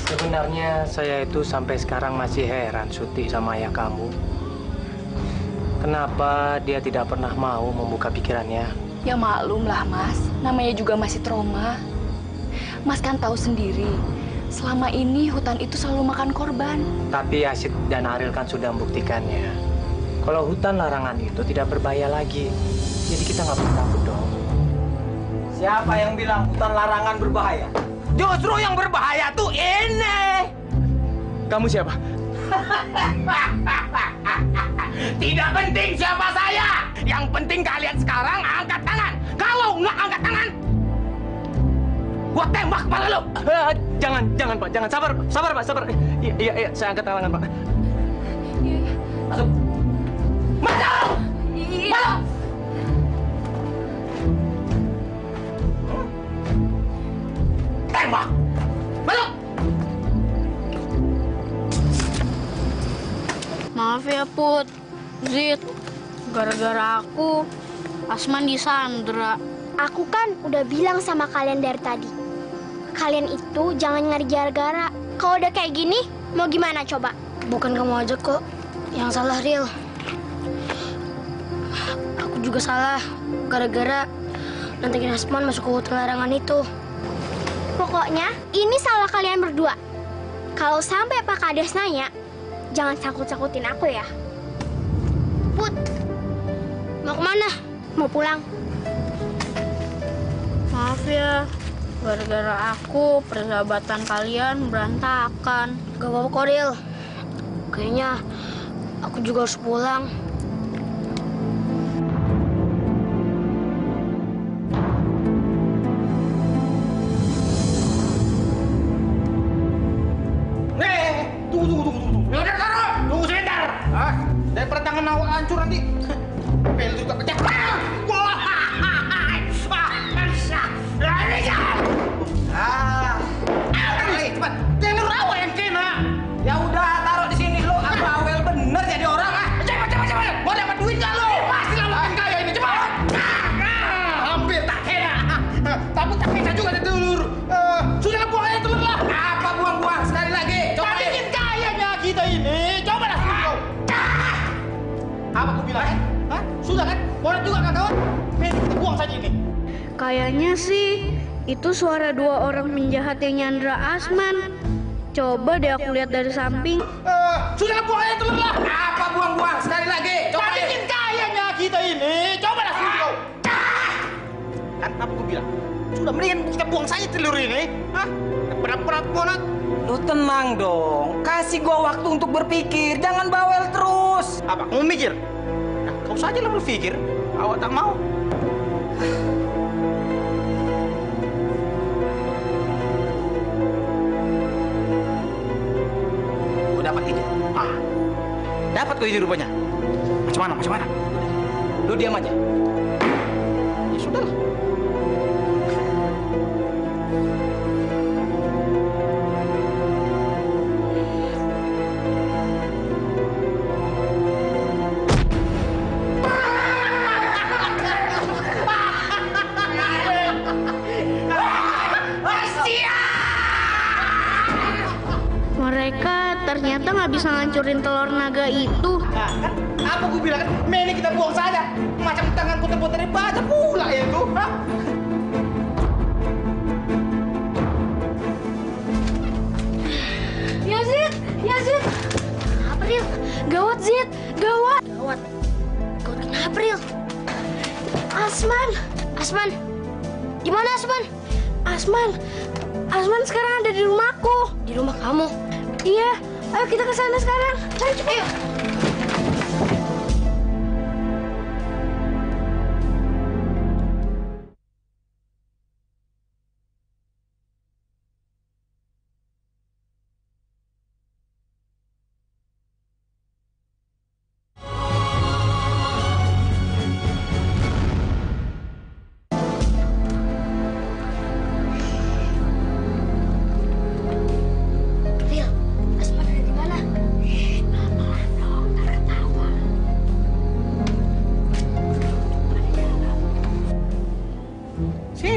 Sebenarnya saya itu sampai sekarang masih heran, Suti, sama ayah kamu. Kenapa dia tidak pernah mau membuka pikirannya? Ya maklum lah, Mas. Namanya juga masih trauma. Mas kan tahu sendiri, selama ini hutan itu selalu makan korban. Tapi Yasid dan Ariel kan sudah membuktikannya. Kalau hutan larangan itu tidak berbahaya lagi. Jadi kita nggak perlu takut dong. Siapa yang bilang hutan larangan berbahaya? Justru yang berbahaya tuh ini. Kamu siapa? Tidak penting siapa saya. Yang penting kalian sekarang angkat tangan. Kalau nggak angkat tangan, gua tembak kepala lo. Jangan Pak, jangan. Sabar Pak, sabar. Iya, saya angkat tangan Pak. Iya. Masuk. Masuk. Iya. Tembak. Masuk. Maaf ya Put, Zid, gara-gara aku Asman disandra. Aku kan udah bilang sama kalian dari tadi. Kalian itu jangan nyari gara-gara. Kalau udah kayak gini, mau gimana coba? Bukan kamu aja kok yang salah, Ril. Aku juga salah gara-gara nantangin Asman masuk ke hutan larangan itu. Pokoknya ini salah kalian berdua. Kalau sampai Pak Kades nanya, jangan sangkut-sangkutin aku ya. Put, mau kemana? Mau pulang? Maaf ya, gara-gara aku persahabatan kalian berantakan. Gak apa-apa kok, Ril. Kayaknya aku juga harus pulang. Tunggu. Yaudah, taruh. Tunggu sebentar. Daripada tangan awak hancur nanti. Pel juga pecah. Cepat. Jangan rawa yang kena. Ya udah, taruh di sini lo. Aku awel bener jadi orang. Cepat. Mau dapat duit gak lo? Pasti lah makin kaya ini. Cepat. Hampir tak kena. Tapi tak kena juga ada telur. Sudah buang aja telur lah. Apa buang-buang? Sekali lagi. Coba bikin kayanya kita ini. Coba dah kau. Apa aku bilang? Hah? Sudah kan? Mau juga kan kawan? Kita buang saja ini. Kayaknya sih itu suara dua orang penjahat yang nyandra Asman. Coba deh aku lihat dari samping. Sudah buang aja telur lah. Apa buang-buang? Sekali lagi. Coba bikin kayanya kita ini. Coba dah kau. Kan apa aku bilang? Sudah mendingan kita buang saja telur ini. Hah? Berat-berat banget. Lu tenang dong. Kasih gua waktu untuk berpikir. Jangan bawel terus. Apa? Kamu mikir? Nah, kau saja lah berpikir. Awak tak mau. Gua dapat ide. Dapat kau ide rupanya. Macam mana? Lu diam aja. Ya sudah lah. Mereka ternyata nggak bisa ngancurin telur naga itu. Nah, kan? Apa gue bilang kan? Ini kita buang saja. Macam tangan putar-putar dari baca pula ya itu. Hah? Ya Zid. Kenapa, Ril? Gawat, Zid. Gawat. Gawat kenapa, Ril? Asman. Di mana Asman? Asman sekarang ada di rumahku. Di rumah kamu? Iya. Ayo kita ke sana sekarang. Ayo.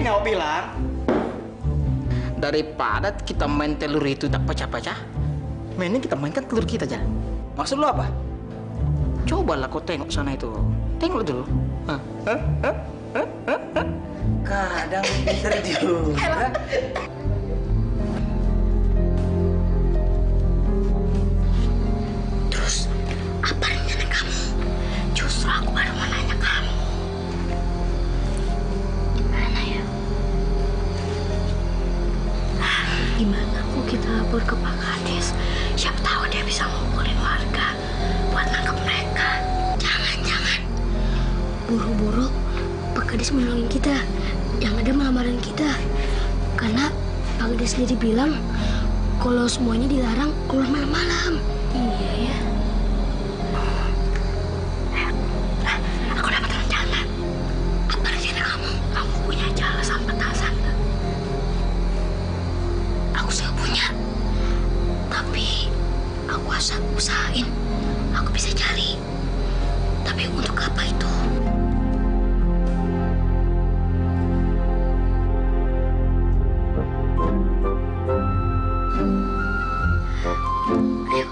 Kau bilang daripada kita main telur itu tak pecah-pecah, mending kita mainkan telur kita aja. Maksud lo apa? Cobalah kau tengok sana itu. Tengok dulu. Kadang pinter juga. Terus apa rencana kamu? Justru aku baru mau nanya kamu. Gimana kalau kita lapor ke Pak Kades? Siapa tahu dia bisa ngumpulin warga buat nangkep mereka. Jangan. Buru-buru Pak Kades menolongin kita. Yang ada malah marahin kita. Karena Pak Kades sendiri bilang kalau semuanya dilarang keluar malam-malam. Iya ya. Aku dapat rencana. Apa rencana kamu? Kamu punya jala sama petasan? Aku sudah punya, tapi aku usahain Aku bisa cari. Tapi untuk apa itu? Ayo.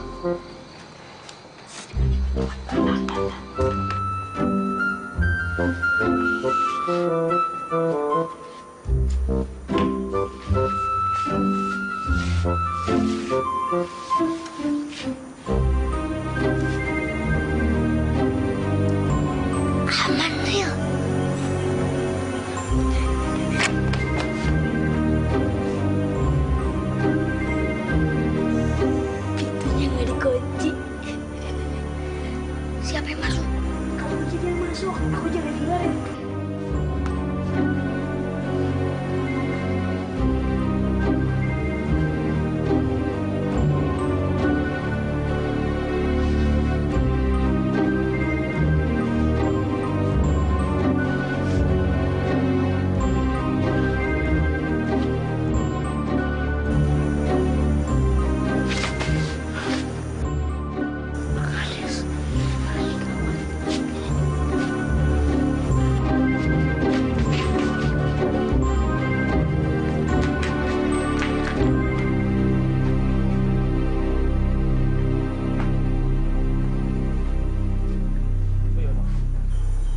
Aman, Ril. Pintunya nggak dikunci. Siapa yang masuk? Kalau kunci dia masuk, aku jangan tinggalin.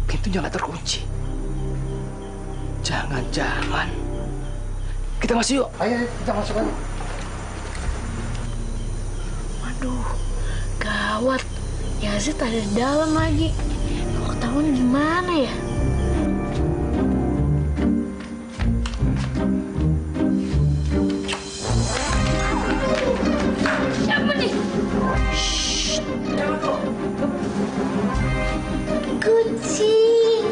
Pintunya nggak terkunci. Jangan-jangan kita masuk yuk. Ayo, kita masuk aja. Waduh, gawat. Yazid ada di dalam lagi. Kalau ketahuan gimana ya? Siapa nih? Kucing.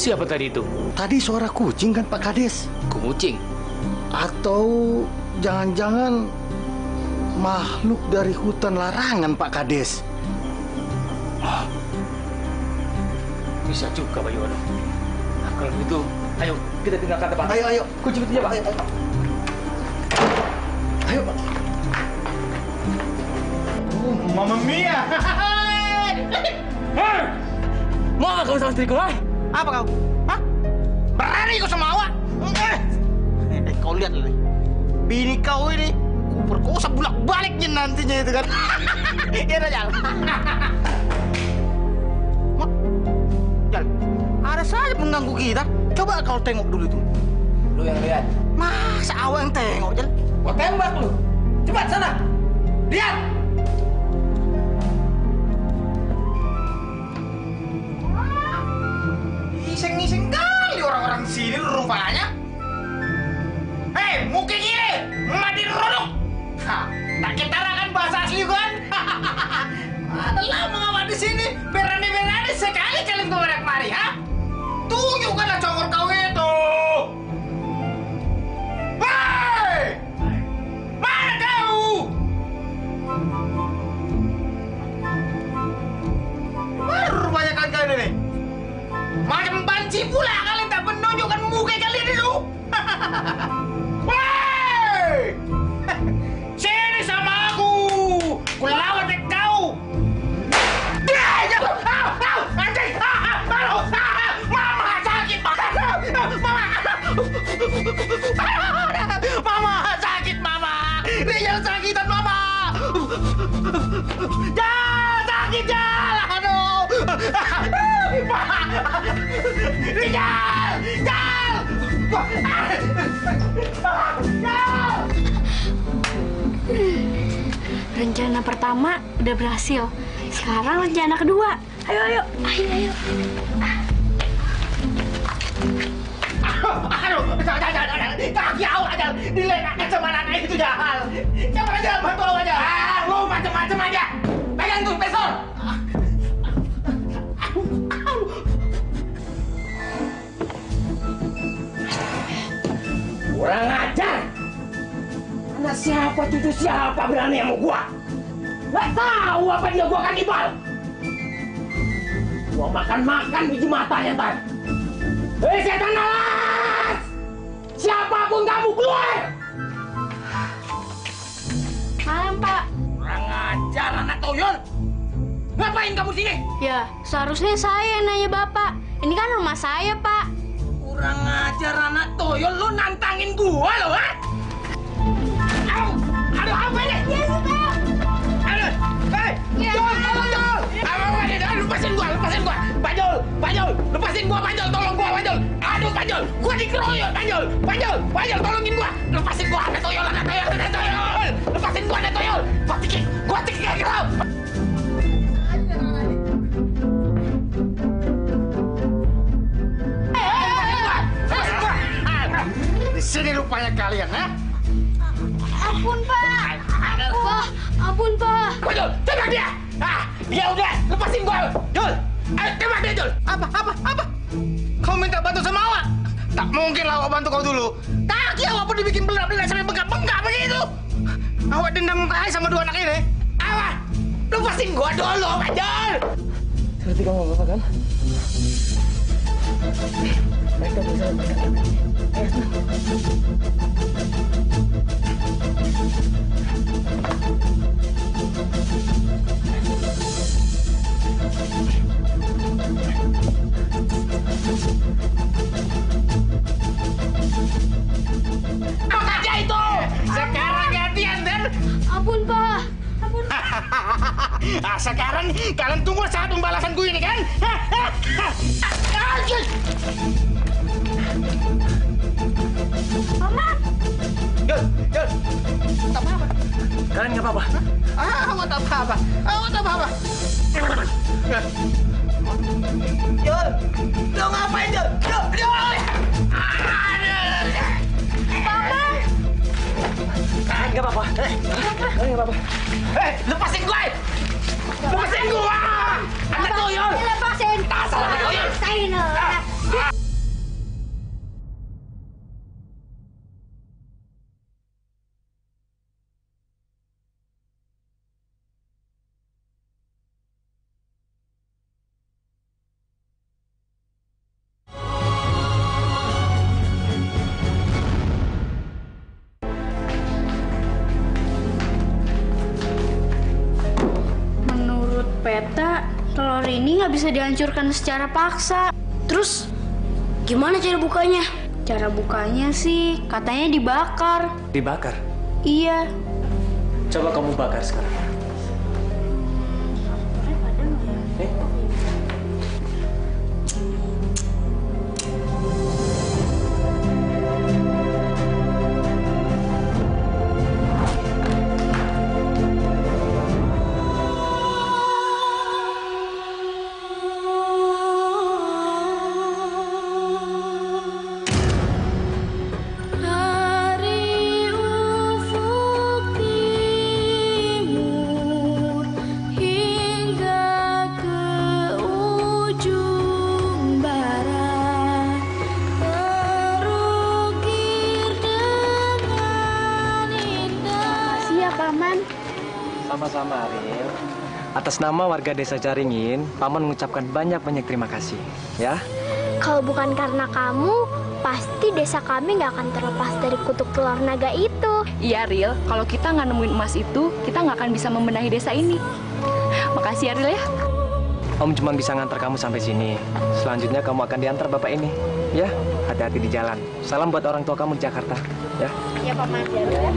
Siapa tadi itu? Tadi suara kucing kan Pak Kades? Kucing? Atau jangan-jangan makhluk dari hutan larangan Pak Kades? Bisa juga, Pak Yono. Nah, kalau begitu, ayo kita tinggalkan tempat. Ayo. Kunci pintunya, Pak. Ayo, Pak. Mamma mia! Mau apa kau sama istriku, ha? Apa kau? Hah? Berani kau sama awak? Kau lihat nih, bini kau ini perkosa bolak-baliknya nantinya itu kan. Iya dah, Jal. Jal, ada saja mengganggu kita. Coba kau tengok dulu itu. Lu yang lihat. Masa awak yang tengok, Jal? Gua tembak lu. Cepat sana. Lihat. Ngising-ngising kali orang-orang sini rupanya. Hei, muka kiri, mati rodok. Tak ketarakan bahasa asli kan? Ada lama ngawat di sini, berani-berani sekali kalian kepada kemari, ha? Tunjukkanlah congor kau itu. Hei, mana kau? Baru rupanya kalian ini. Macam banci pula kalian tak menunjukkan muka kalian itu. Hei! Sini sama aku. Ku lawan kau. Anjing! Mama sakit, Mama sakit, Mama. Rijal sakitan, Mama. Sakit, Jal. Aduh. Rijal! Jal! Rencana pertama udah berhasil. Sekarang rencana kedua. Ayo. Aduh, kaki awak aja diletakkan sama anak itu Jal. Coba aja bantu awak aja. Lu macam-macam aja. Pegang tuh pesor. Kurang ajar. Anak siapa cucu siapa berani sama gua? Nggak tahu apa dia gua kanibal. Gua makan biji matanya ntar. Hei setan alas! Siapapun kamu keluar! Malam, Pak. Kurang ajar anak toyon. Ngapain kamu sini? Ya, seharusnya saya yang nanya Bapak. Ini kan rumah saya, Pak. Kurang ajar anak toyon, lu nantangin gua lo, ha? Aduh, apa ini? Ya, Pak. Aduh, hei, Jol, tolong Jol! Lepasin gua! Pak Jol, lepasin gua, Pak Jol, tolong gua, Pak Jol! Aduh, Pak Jol, gua dikeroyok, Pak Jol, tolongin gua! Lepasin gua, anak toyol! Lepasin gua, anak toyol! Gua cekik kayak gitu! Di sini rupanya kalian, ha? Ampun, Pak. Pak, ampun, Pak. Gua Jol, tembak dia! Dia udah, lepasin gua! Jol, ayo tembak dia, Jol! Apa? Kau minta bantu sama awak? Tak mungkin lah awak bantu kau dulu. Kaki awak pun dibikin belah-belah sampai bengkak-bengkak begitu. Awak dendam aja sama dua anak ini. Awak, lepasin gua dulu, Pak Jol! Seperti kamu apa kan? Mereka bisa apa aja itu? Sekarang gantian, Dan. Ampun, Pak. Sekarang kalian tunggu saat pembalasan gue ini, kan? Mama. Jol, tak apa-apa. Kalian nggak apa-apa? Awak tak apa-apa. Jol, lo ngapain, Jol? Jol! Mama. Kalian nggak apa-apa? Kalian nggak apa-apa? Lepasin gue! Lepasin gue! Anak toyol! Lepasin! Dasar anak toyol! Lepasin! Menurut peta, telur ini nggak bisa dihancurkan secara paksa. Terus gimana cara bukanya? Cara bukanya sih katanya dibakar. Dibakar? Iya. Coba kamu bakar sekarang. Sama-sama, Ariel. Atas nama warga desa Caringin, Paman mengucapkan banyak-banyak terima kasih, ya. Kalau bukan karena kamu, pasti desa kami nggak akan terlepas dari kutuk telur naga itu. Iya, Ril. Kalau kita nggak nemuin emas itu, kita nggak akan bisa membenahi desa ini. Makasih ya, Ril ya. Om cuma bisa ngantar kamu sampai sini. Selanjutnya kamu akan diantar bapak ini, ya. Hati-hati di jalan. Salam buat orang tua kamu di Jakarta, ya. Ya, Paman. Ya.